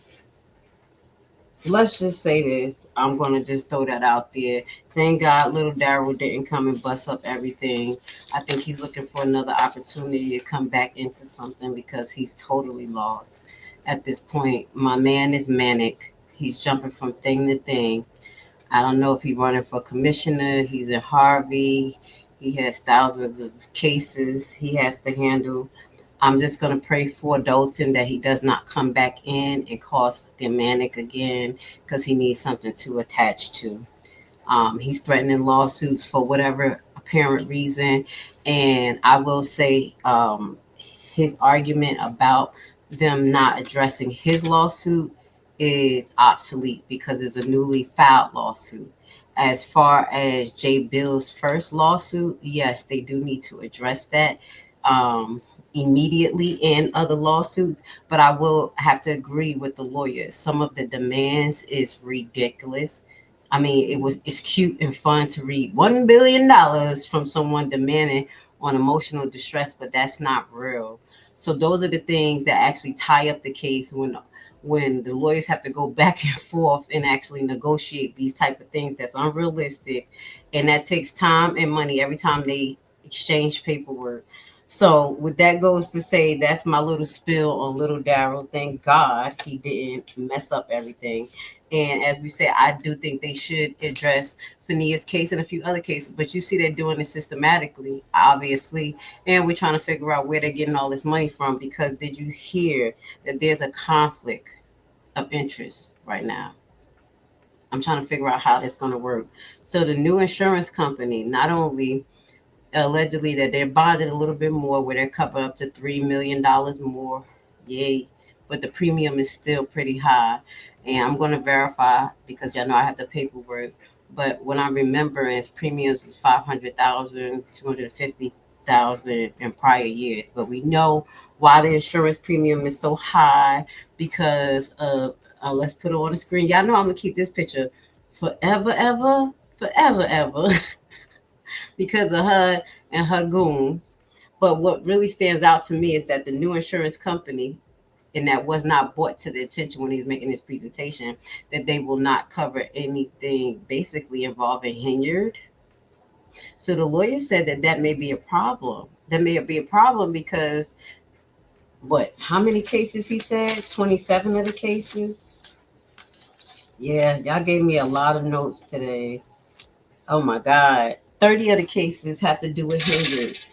[SPEAKER 2] let's just say this. I'm gonna just throw that out there. Thank God little Daryl didn't come and bust up everything. I think he's looking for another opportunity to come back into something because he's totally lost at this point. My man is manic. He's jumping from thing to thing. I don't know if he's running for commissioner. He's in Harvey. He has thousands of cases he has to handle. I'm just going to pray for Dolton that he does not come back in and cause the manic again because he needs something to attach to. He's threatening lawsuits for whatever apparent reason. And I will say his argument about them not addressing his lawsuit is obsolete because it's a newly filed lawsuit. As far as Jay Bill's first lawsuit, yes, they do need to address that immediately in other lawsuits, but I will have to agree with the lawyers. Some of the demands is ridiculous. I mean, it's cute and fun to read $1 billion from someone demanding on emotional distress, but that's not real. So those are the things that actually tie up the case when the lawyers have to go back and forth and actually negotiate these type of things that's unrealistic, and that takes time and money every time they exchange paperwork. So with that goes to say, that's my little spill on little Daryl. Thank God he didn't mess up everything. And as we said, I do think they should address Fania's case and a few other cases, but you see they're doing it systematically, obviously, and we're trying to figure out where they're getting all this money from, because did you hear that there's a conflict of interest right now? I'm trying to figure out how that's going to work. So the new insurance company, not only allegedly that they're bonded a little bit more, where they're covered up to $3 million more, yay, but the premium is still pretty high. And I'm going to verify, because y'all know I have the paperwork, but what I remember is premiums was 500,000, 250,000 in prior years. But we know why the insurance premium is so high, because of let's put it on the screen. Y'all know I'm gonna keep this picture forever, ever, because of her and her goons. But what really stands out to me is that the new insurance company, and that was not brought to the attention when he was making his presentation, that they will not cover anything basically involving Hinyard. So the lawyer said that that may be a problem. That may be a problem because how many cases he said? 27 of the cases. Yeah, y'all gave me a lot of notes today. Oh my God. 30 of the cases have to do with Hinyard.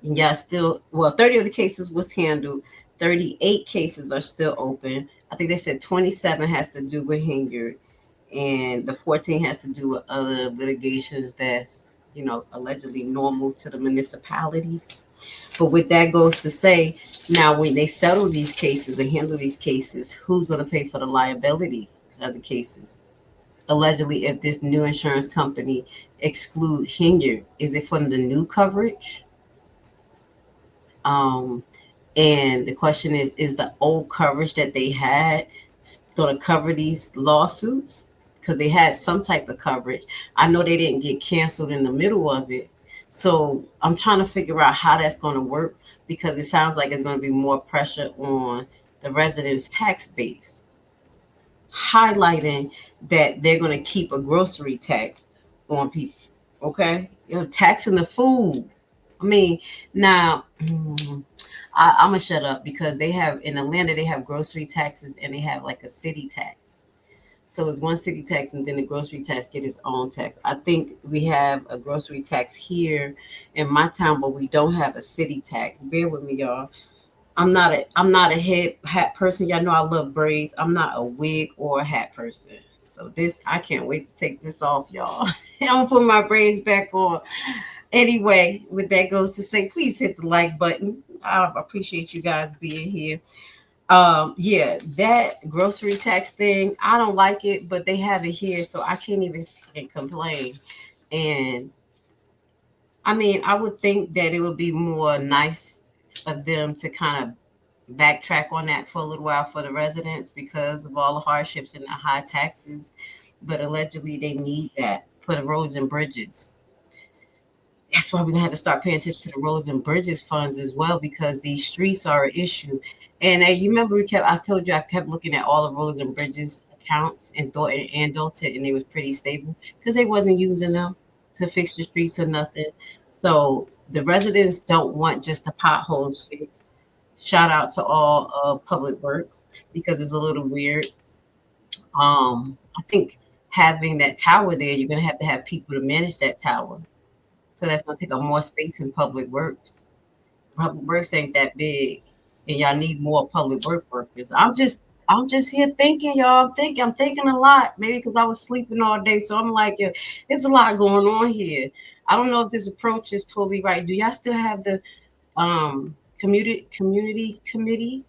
[SPEAKER 2] And y'all still, 30 of the cases was handled. 38 cases are still open. I think they said 27 has to do with Hinyard, and the 14 has to do with other litigations that's, allegedly normal to the municipality. But with that goes to say, now when they settle these cases and handle these cases, who's going to pay for the liability of the cases? Allegedly, if this new insurance company exclude Hinyard, is it from the new coverage? And the question is the old coverage that they had going to cover these lawsuits? Because they had some type of coverage. I know they didn't get canceled in the middle of it. So I'm trying to figure out how that's going to work, because it sounds like it's going to be more pressure on the residents' tax base, highlighting that they're going to keep a grocery tax on people. Okay? Taxing the food. I mean, now I'm gonna shut up, because they have in Atlanta, they have grocery taxes and they have like a city tax. So it's one city tax, and then the grocery tax get its own tax. I think we have a grocery tax here in my town, but we don't have a city tax. Bear with me, y'all. I'm not a hat person. Y'all know I love braids. I'm not a wig or a hat person. So I can't wait to take this off, y'all. I'm gonna put my braids back on. Anyway, with that goes to say, please hit the like button. I appreciate you guys being here. Yeah, that grocery tax thing, I don't like it, but they have it here, so I can't even complain. And I mean, I would think that it would be more nice of them to kind of backtrack on that for a little while for the residents, because of all the hardships and the high taxes. But allegedly, they need that for the roads and bridges. That's why we're gonna have to start paying attention to the roads and bridges funds as well, because these streets are an issue. And you remember I told you I kept looking at all the roads and bridges accounts in Thornton and Dolton, and they was pretty stable because they wasn't using them to fix the streets or nothing. So the residents don't want just the potholes fixed. Shout out to all public works, because it's a little weird. I think having that tower there, you're gonna have to have people to manage that tower. So that's gonna take up more space in public works. Public works ain't that big, and y'all need more public work workers. I'm just here thinking, y'all. I'm thinking a lot. Maybe because I was sleeping all day, so I'm like, yeah, there's a lot going on here. I don't know if this approach is totally right. Do y'all still have the community committee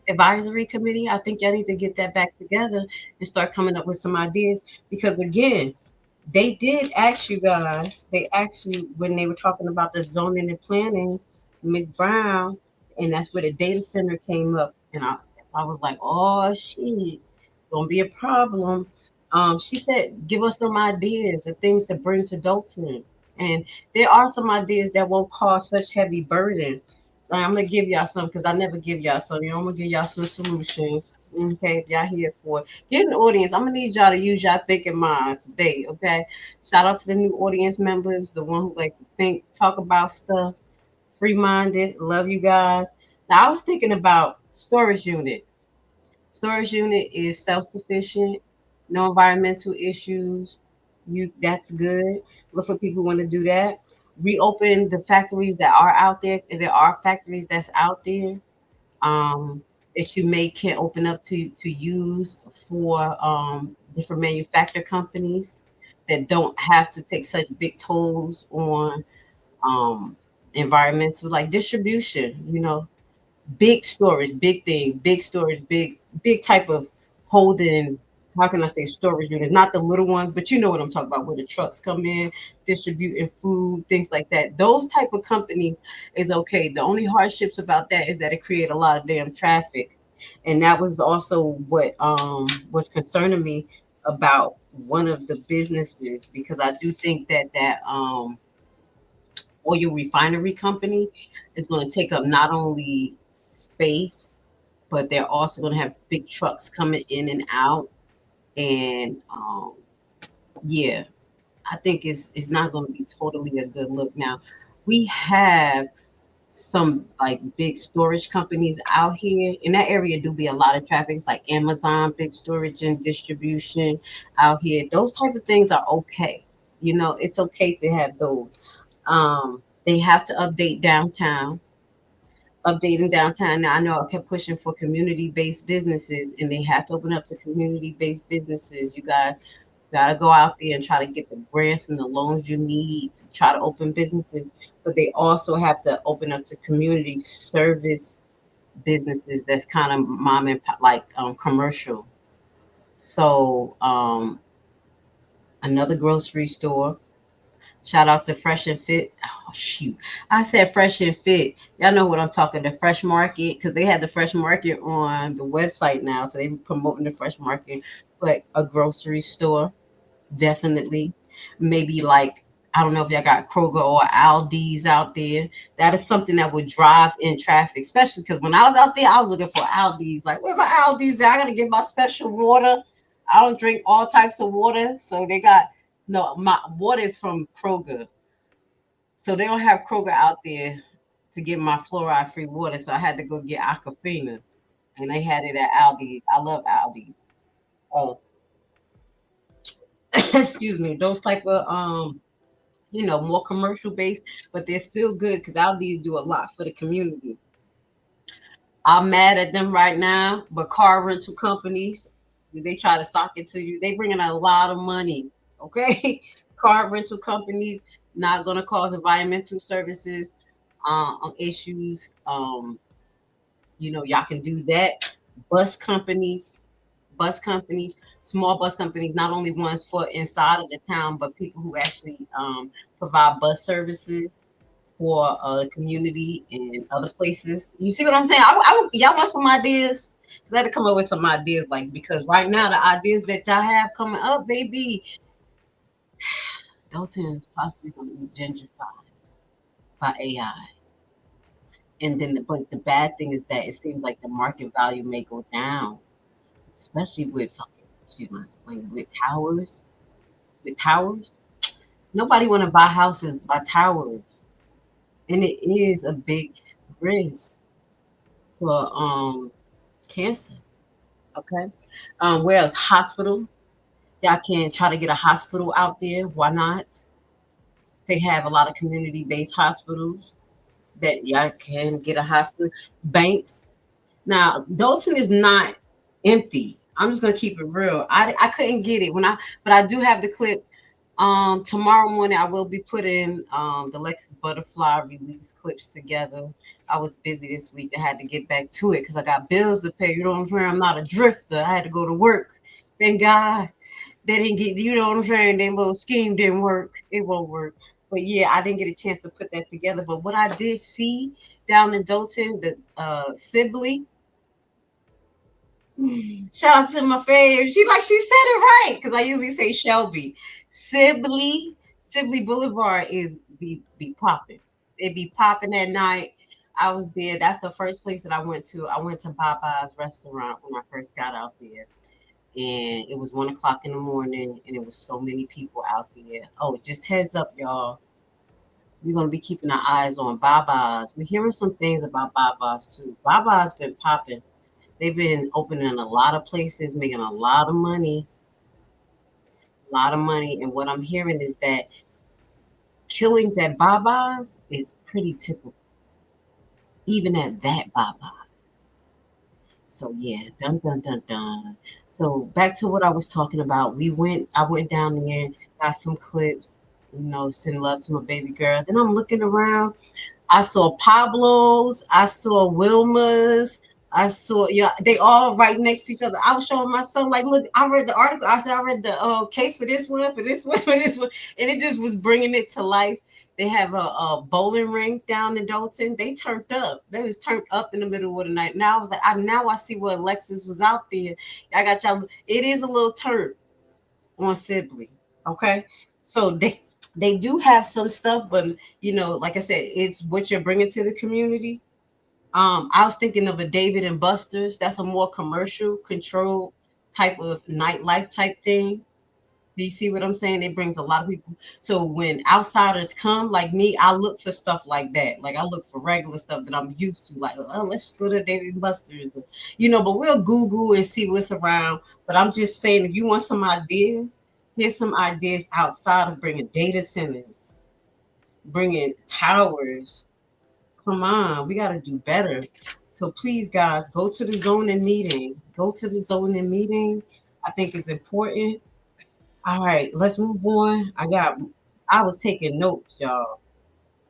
[SPEAKER 2] advisory committee? I think y'all need to get that back together and start coming up with some ideas, because again, they did ask you guys. They asked you when they were talking about the zoning and planning, Ms. Brown, and that's where the data center came up. And I was like, oh shit, it's gonna be a problem. She said, give us some ideas and things to bring to Dolton. And there are some ideas that won't cause such heavy burden. I'm gonna give y'all some, because I never give y'all some. I'm gonna give y'all some solutions. Okay, if y'all here for it. Get in the audience. I'm gonna need y'all to use y'all thinking mind today. Okay. Shout out to the new audience members, the one who like to think, talk about stuff, free minded. Love you guys. Now I was thinking about storage unit. Storage unit is self sufficient, no environmental issues. That's good. Look for people who want to do that. Reopen the factories that are out there. If there are factories that's out there, um, that you may can open up to use for different manufacturer companies that don't have to take such big tolls on um, environmental, like distribution. Big storage, big thing, big storage, big type of holding. How can I say storage units? Not the little ones, but you know what I'm talking about, where the trucks come in, distributing food, things like that. Those type of companies is okay. The only hardships about that is that it create a lot of damn traffic, and that was also what was concerning me about one of the businesses, because I do think that oil refinery company is going to take up not only space, but they're also going to have big trucks coming in and out. And yeah, I think it's not going to be totally a good look. Now, we have some like big storage companies out here in that area. Do be a lot of traffic. It's like Amazon, big storage and distribution out here. Those type of things are okay. It's okay to have those. They have to update downtown. Updating downtown. Now I know I kept pushing for community-based businesses, and they have to open up to community-based businesses. You guys gotta go out there and try to get the grants and the loans you need to try to open businesses. But they also have to open up to community service businesses that's kind of mom and pop, like commercial. So another grocery store. Shout out to Fresh and Fit. Oh shoot, I said Fresh and Fit. Y'all know what I'm talking. The Fresh Market, because they had the Fresh Market on the website now, so they were promoting the Fresh Market. But a grocery store, definitely. Maybe like, I don't know if y'all got Kroger or Aldi's out there. That is something that would drive in traffic, especially because when I was out there, I was looking for Aldi's. Like, where my Aldi's at? I gotta get my special water. I don't drink all types of water, so they got no. My water is from Kroger, so they don't have Kroger out there to get my fluoride-free water. So I had to go get Aquafina, and they had it at Aldi's. I love Aldi's. Oh, excuse me. Those type of more commercial based, but they're still good because Aldi's do a lot for the community. I'm mad at them right now, but car rental companies, they try to sock it to you. They bring in a lot of money, okay? Car rental companies not going to cause environmental services issues. Y'all can do that. Bus companies, small bus companies, not only ones for inside of the town, but people who actually provide bus services for the community and other places. You see what I'm saying? Y'all want some ideas? I had to come up with some ideas, like, because right now the ideas that y'all have coming up, baby, Dolton is possibly going to be gentrified by AI. And then, but the bad thing is that it seems like the market value may go down, especially with, excuse my explaining, with towers. With towers, nobody want to buy houses by towers, and it is a big risk for cancer. Okay, where else? Hospital. Y'all can try to get a hospital out there. Why not? They have a lot of community-based hospitals that y'all can get a hospital. Banks. Now, Dolton is not empty. I'm just gonna keep it real. I couldn't get it but I do have the clip. Tomorrow morning I will be putting the Lexus Butterfly release clips together. I was busy this week. I had to get back to it because I got bills to pay. You know what I'm saying? I'm not a drifter. I had to go to work. Thank God they didn't get. You know what I'm saying? Their little scheme didn't work. It won't work. But yeah, I didn't get a chance to put that together. But what I did see down in Dolton, the Sibley. Shout out to my fave. She said it right because I usually say Shelby. Sibley Boulevard is be popping. It be popping at night. I was there. That's the first place that I went to. I went to Baba's restaurant when I first got out there. And it was 1 o'clock in the morning and it was so many people out there. Oh, just heads up, y'all. We're gonna be keeping our eyes on Baba's. We're hearing some things about Baba's too. Baba's been popping. They've been opening a lot of places, making a lot of money. A lot of money. And what I'm hearing is that killings at Baba's is pretty typical. Even at that Baba. So yeah, dun dun dun dun. So back to what I was talking about. I went down there, got some clips, send love to my baby girl. Then I'm looking around. I saw Pablo's, I saw Wilma's, I saw they all right next to each other. I was showing my son, like, look, I read the article. I said I read the case for this one, for this one, for this one, and it just was bringing it to life. They have a bowling ring down in Dolton. They turned up. They was turned up in the middle of the night. Now I was like, now I see what Alexis was out there. I got y'all. It is a little turn on Sibley. Okay, so they do have some stuff, but like I said, it's what you're bringing to the community. I was thinking of a David and Buster's. That's a more commercial, controlled type of nightlife type thing. Do you see what I'm saying? It brings a lot of people. So when outsiders come, like me, I look for stuff like that. Like I look for regular stuff that I'm used to. Like, oh, let's go to David and Buster's. But we'll Google and see what's around. But I'm just saying, if you want some ideas, here's some ideas outside of bringing data centers, bringing towers. Come on, we got to do better. So please, guys, go to the zoning meeting. Go to the zoning meeting. I think it's important. All right, let's move on. I was taking notes, y'all.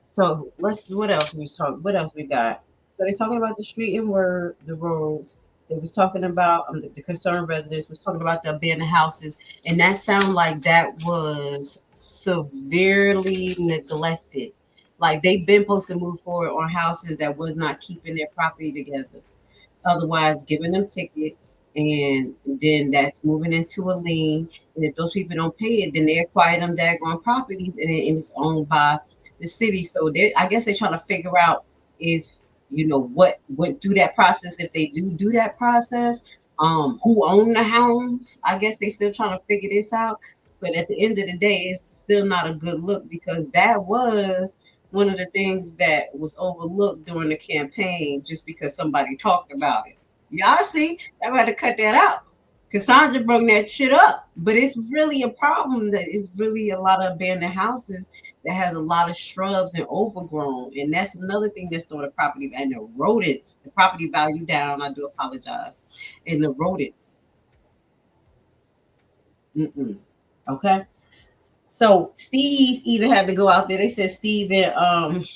[SPEAKER 2] So what else we got? So they're talking about the street and the roads. They was talking about the concerned residents, was talking about the abandoned houses. And that sounded like that was severely neglected. Like they've been supposed to move forward on houses that was not keeping their property together. Otherwise, giving them tickets, and then that's moving into a lien. And if those people don't pay it, then they acquire them daggone properties, and it's owned by the city. So I guess they're trying to figure out if what went through that process. If they do that process, who own the homes? I guess they still trying to figure this out. But at the end of the day, it's still not a good look because that was one of the things that was overlooked during the campaign just because somebody talked about it. Y'all see, I got to cut that out. Cassandra brought that shit up, but it's really a problem that it's really a lot of abandoned houses that has a lot of shrubs and overgrown. And that's another thing that's throwing the property and the rodents, the property value down. I do apologize. And the rodents. Okay. So Steve even had to go out there. They said Steve and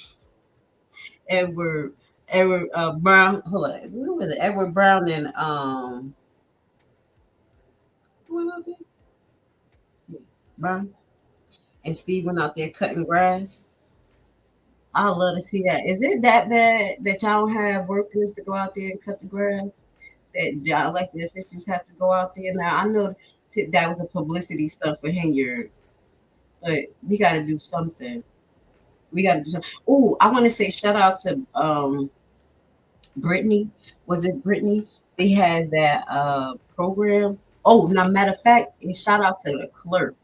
[SPEAKER 2] Edward Brown. Hold on, who was it? Edward Brown and who was out there? Brown and Steve went out there cutting grass. I love to see that. Is it that bad that y'all don't have workers to go out there and cut the grass? That y'all elected officials have to go out there. Now I know that was a publicity stuff for Henyard. But we got to do something. We got to do something. Oh, I want to say shout out to Brittany. Was it Brittany? They had that program. Oh, now matter of fact, shout out to the clerk.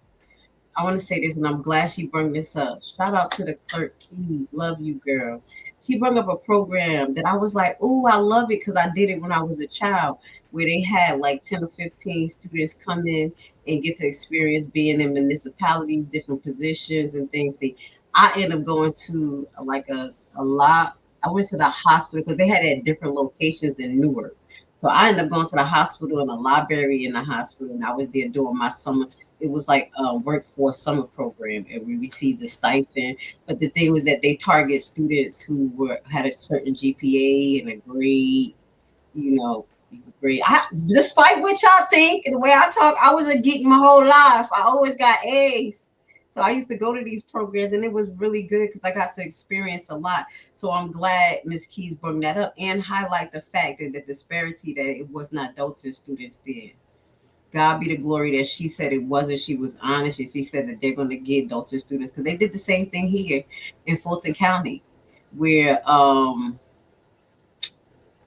[SPEAKER 2] I want to say this, and I'm glad she brought this up. Shout out to the clerk, Keys. Love you, girl. She brought up a program that I was like, oh, I love it because I did it when I was a child, where they had like 10 or 15 students come in and get to experience being in municipalities, different positions and things. See, I ended up going to like a lot. I went to the hospital because they had it at different locations in Newark. So I ended up going to the hospital and a library in the hospital, and I was there doing my summer. It was like a workforce summer program, and we received the stipend. But the thing was that they target students who had a certain GPA and a grade, grade. Despite what y'all think, the way I talk, I was a geek my whole life. I always got A's. So I used to go to these programs, and it was really good because I got to experience a lot. So I'm glad Ms. Keys brought that up and highlight the fact that the disparity that it was not Dolton students did. God be the glory that she said it wasn't. She was honest, and she said that they're going to get Dolton students because they did the same thing here in Fulton County, where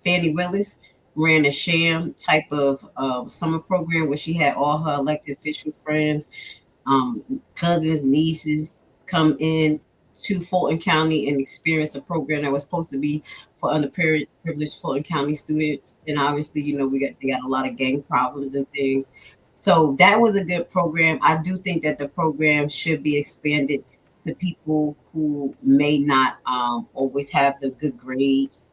[SPEAKER 2] Fannie Willis ran a sham type of summer program where she had all her elected official friends, cousins, nieces come in to Fulton County and experience a program that was supposed to be for underprivileged Fulton County students. And obviously, they got a lot of gang problems and things. So that was a good program. I do think that the program should be expanded to people who may not always have the good grades,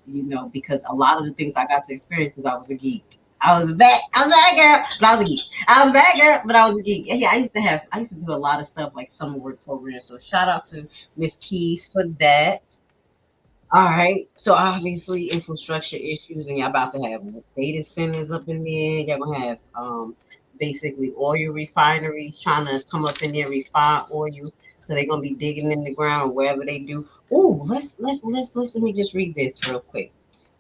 [SPEAKER 2] because a lot of the things I got to experience because I was a geek. I was a bad girl, but I was a geek. I was a bad girl, but I was a geek. Yeah, I used to do a lot of stuff like summer work programs. So shout out to Miss Keys for that. All right. So obviously infrastructure issues, and y'all about to have data centers up in there. Y'all gonna have basically oil refineries trying to come up in there refine oil. So they're gonna be digging in the ground wherever they do. Oh, let me just read this real quick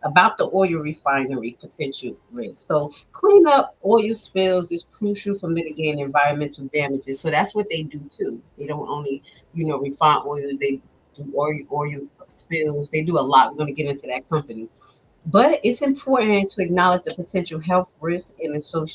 [SPEAKER 2] about the oil refinery potential risk. So clean up oil spills is crucial for mitigating environmental damages. So that's what they do too. They don't only, refine oils, they do oil spills. They do a lot. We're going to get into that company. But it's important to acknowledge the potential health risks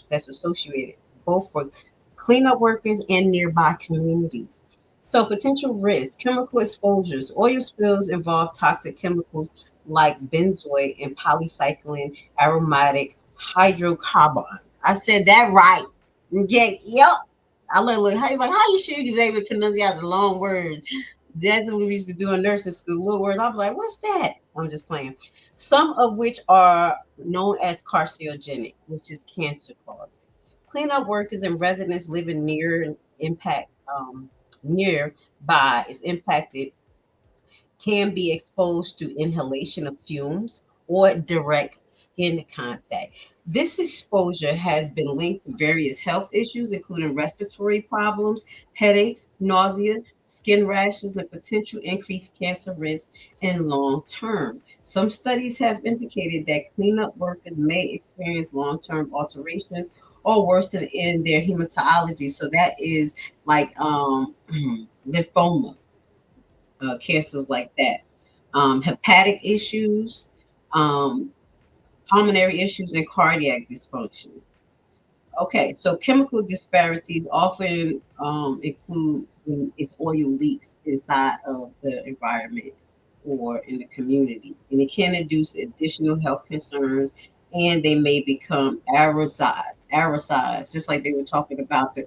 [SPEAKER 2] that's associated both for cleanup workers and nearby communities. So potential risks, chemical exposures, oil spills involve toxic chemicals like benzoate and polycycline aromatic hydrocarbon. I said that right. Yeah, yep. I look how you sure you able to pronounce out the long words. That's what we used to do in nursing school. Little words. I'm like, what's that? I'm just playing. Some of which are known as carcinogenic, which is cancer causing. Cleanup workers and residents living nearby is impacted can be exposed to inhalation of fumes or direct skin contact. This exposure has been linked to various health issues, including respiratory problems, headaches, nausea, skin rashes, and potential increased cancer risk in long term. Some studies have indicated that cleanup workers may experience long term alterations or worsen in their hematology. So that is like lymphoma, cancers like that, hepatic issues, um, pulmonary issues, and cardiac dysfunction. Okay, so chemical disparities often include when it's oil leaks inside of the environment or in the community, and it can induce additional health concerns, and they may become aerosols, just like they were talking about the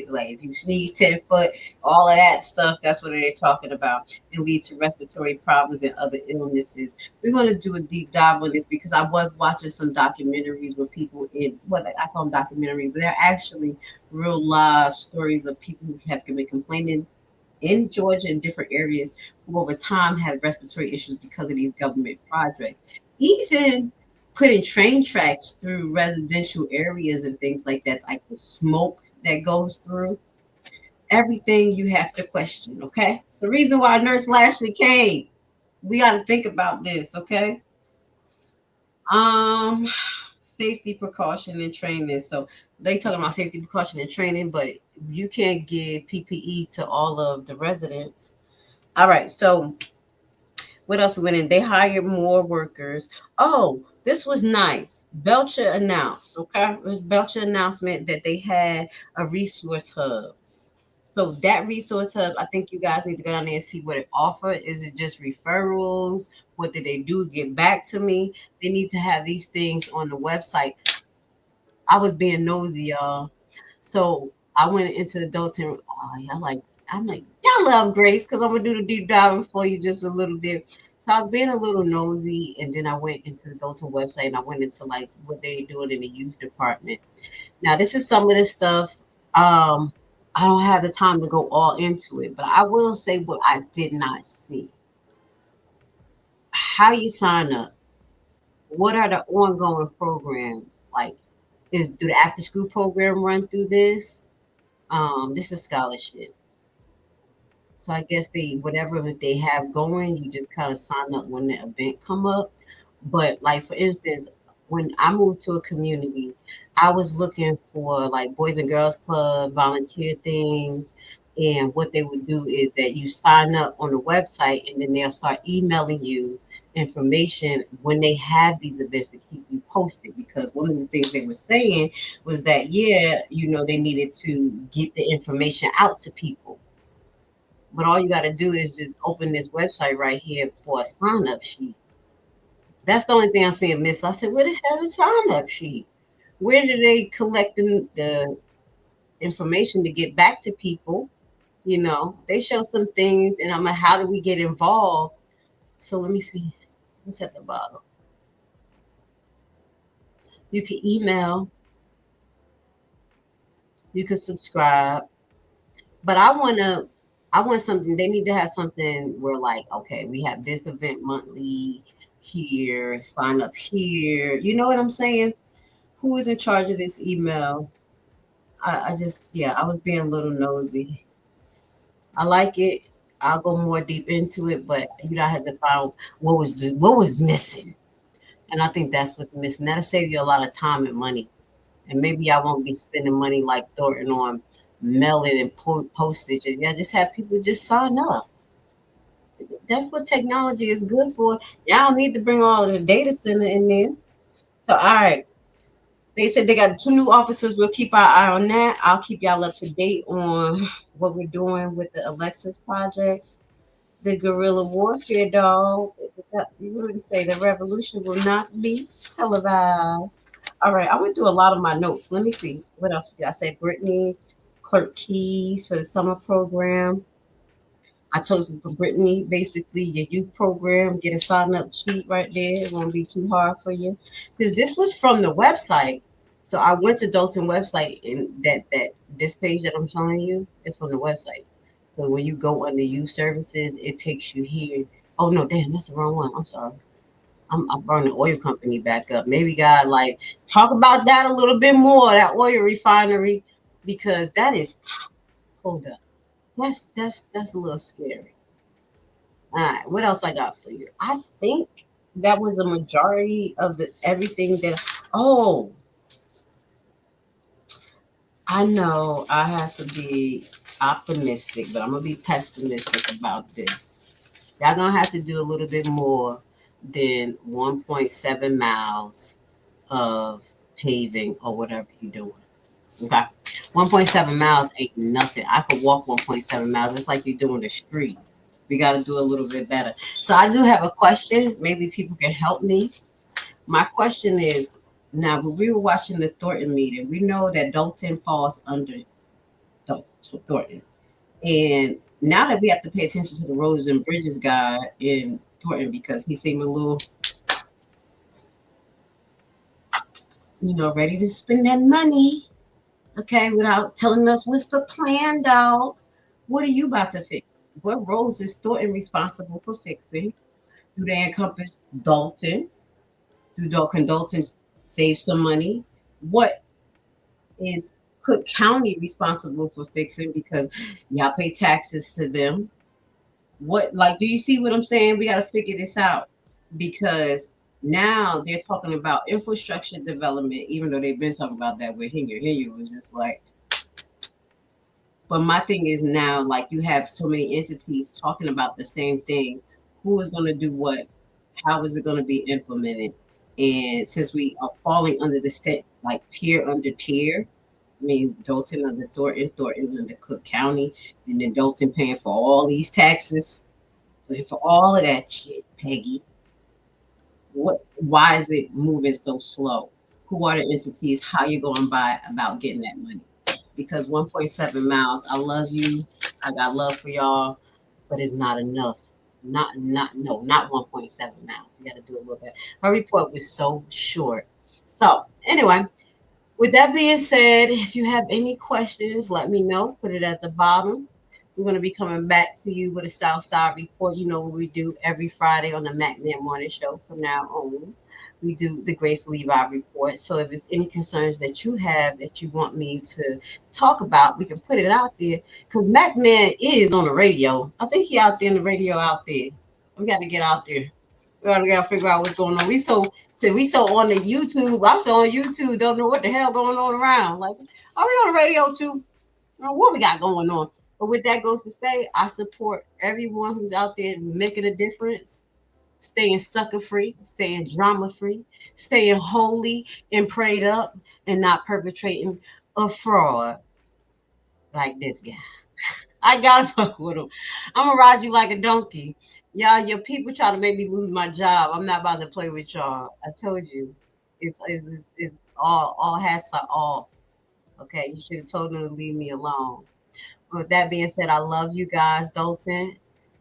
[SPEAKER 2] like if you sneeze 10 foot, all of that stuff, that's what they're talking about. It leads to respiratory problems and other illnesses. We're going to do a deep dive on this because I was watching some documentaries where people I call them documentaries, but they're actually real live stories of people who have been complaining in Georgia and different areas who over time had respiratory issues because of these government projects. Even putting train tracks through residential areas and things like that, like the smoke that goes through, everything you have to question, okay? It's the reason why Nurse Lashley came. We got to think about this, okay? Safety precaution and training. So they talking about safety precaution and training, but you can't give PPE to all of the residents. All right, so what else we went in? They hired more workers. Oh, this was nice. Belcher announced, okay? It was Belcher announcement that they had a resource hub. So that resource hub, I think you guys need to go down there and see what it offers. Is it just referrals? What did they do? Get back to me. They need to have these things on the website. I was being nosy, y'all. So I went into the Dolton. I'm like, y'all love Grace because I'm gonna do the deep diving for you just a little bit. So I was being a little nosy, and then I went into the Dolton website and I went into like what they're doing in the youth department. Now, this is some of the stuff. I don't have the time to go all into it, but I will say what I did not see. How you sign up? What are the ongoing programs? Like, do the after school program run through this? This is scholarship. So I guess whatever they have going, you just kind of sign up when the event come up. But like for instance, when I moved to a community, I was looking for like Boys and Girls Club volunteer things. And what they would do is that you sign up on the website and then they'll start emailing you information when they have these events to keep you posted, because one of the things they were saying was that, yeah, you know, they needed to get the information out to people. But all you got to do is just open this website right here for a sign up sheet. That's the only thing I'm seeing miss. I said, where the hell is sign up sheet? Where do they collecting the information to get back to people? You know, they show some things, and I'm like, how do we get involved? So let me see. What's at the bottom? You can email, you can subscribe, but I want something. They need to have something where, like, okay, we have this event monthly here, sign up here. You know what I'm saying? Who is in charge of this email? I just, yeah, I was being a little nosy. I like it. I'll go more deep into it, but you know, I had to find what was missing, and I think that's what's missing. That'll save you a lot of time and money, and maybe I won't be spending money like Thornton on mailing and postage. And yeah, just have people just sign up. That's what technology is good for. Y'all don't need to bring all of the data center in there. So, all right. They said they got 2 new officers. We'll keep our eye on that. I'll keep y'all up to date on what we're doing with the Alexis project. The guerrilla warfare dog. You already say the revolution will not be televised. All right, I went through a lot of my notes. Let me see. What else did I say? Brittany's clerk keys for the summer program. I told you for Brittany, basically your youth program, get a sign up sheet right there. It won't be too hard for you. Because this was from the website. So I went to Dolton website, and that this page that I'm showing you is from the website. So when you go under youth services, it takes you here. Oh no, damn, that's the wrong one. I'm sorry. I burned the oil company back up. Maybe God, like, talk about that a little bit more, that oil refinery, because that is, hold up. That's a little scary. All right, what else I got for you? I think that was a majority of the everything that. Oh, I know I have to be optimistic, but I'm gonna be pessimistic about this. Y'all gonna have to do a little bit more than 1.7 miles of paving or whatever you're doing. Okay, 1.7 miles ain't nothing. I could walk 1.7 miles. It's like you're doing the street. We got to do a little bit better. So I do have a question. Maybe people can help me. My question is, now when we were watching the Thornton meeting, we know that Dolton falls under Thornton. And now that we have to pay attention to the roads and bridges guy in Thornton, because he seemed a little, you know, ready to spend that money. Okay, without telling us what's the plan, dog. What are you about to fix? What roles is Thornton responsible for fixing? Do they encompass Dolton? Do Dolton save some money? What is Cook County responsible for fixing, because y'all pay taxes to them? What, like, do you see what I'm saying? We got to figure this out, because now they're talking about infrastructure development, even though they've been talking about that with Henry. Henry was just like, but my thing is now, like, you have so many entities talking about the same thing. Who is going to do what? How is it going to be implemented? And since we are falling under the state, like tier under tier, I mean, Dolton under Thornton, Thornton under Cook County, and then Dolton paying for all these taxes, and for all of that shit, Peggy. Why is it moving so slow? Who are the entities? How you going about getting that money? Because 1.7 miles, I love you. I got love for y'all, but it's not enough. Not 1.7 miles. We got to do a little bit. Her report was so short. So anyway, with that being said, if you have any questions, let me know. Put it at the bottom. We're going to be coming back to you with a Southside report. You know what we do every Friday on the MacNet Morning Show from now on. We do the Grace Levi report. So if there's any concerns that you have that you want me to talk about, we can put it out there. Because MacMan is on the radio. I think he out there in the radio out there. We got to get out there. We got to figure out what's going on. We so on the YouTube. I'm so on YouTube. Don't know what the hell going on around. Like, are we on the radio too? What we got going on? But with that goes to say, I support everyone who's out there making a difference. staying sucker free, staying drama free, staying holy and prayed up, and not perpetrating a fraud like this guy. I gotta fuck with him. I'm gonna ride you like a donkey. Y'all, your people try to make me lose my job. I'm not about to play with y'all. I told you, it's all hats are off. Okay, you should have told them to leave me alone. With that being said, I love you guys, Dolton.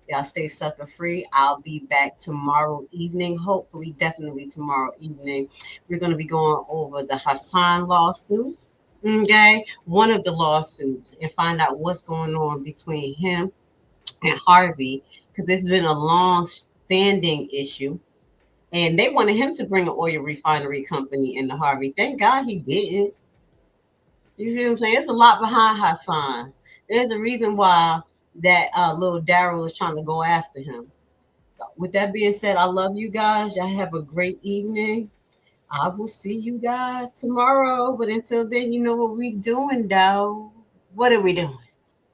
[SPEAKER 2] Y'all stay sucker free. I'll be back tomorrow evening. Hopefully, definitely tomorrow evening. We're going to be going over the Hassan lawsuit. Okay, one of the lawsuits, and find out what's going on between him and Harvey, because it's been a long-standing issue. And they wanted him to bring an oil refinery company into Harvey. Thank God he didn't. You feel what I'm saying? There's a lot behind Hassan. There's a reason why that little Daryl is trying to go after him. So with that being said, I love you guys. Y'all have a great evening. I will see you guys tomorrow. But until then, you know what we doing, though. What are we doing?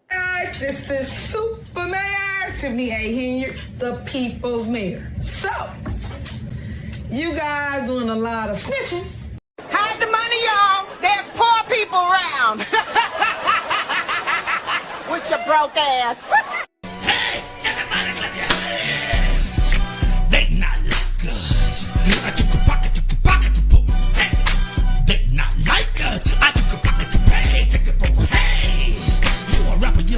[SPEAKER 19] Guys, this is Super Mayor Tiffany A. Hilliard, the People's Mayor. So, you guys doing a lot of snitching.
[SPEAKER 20] Hide the money, y'all. There's poor people around. With your broke ass.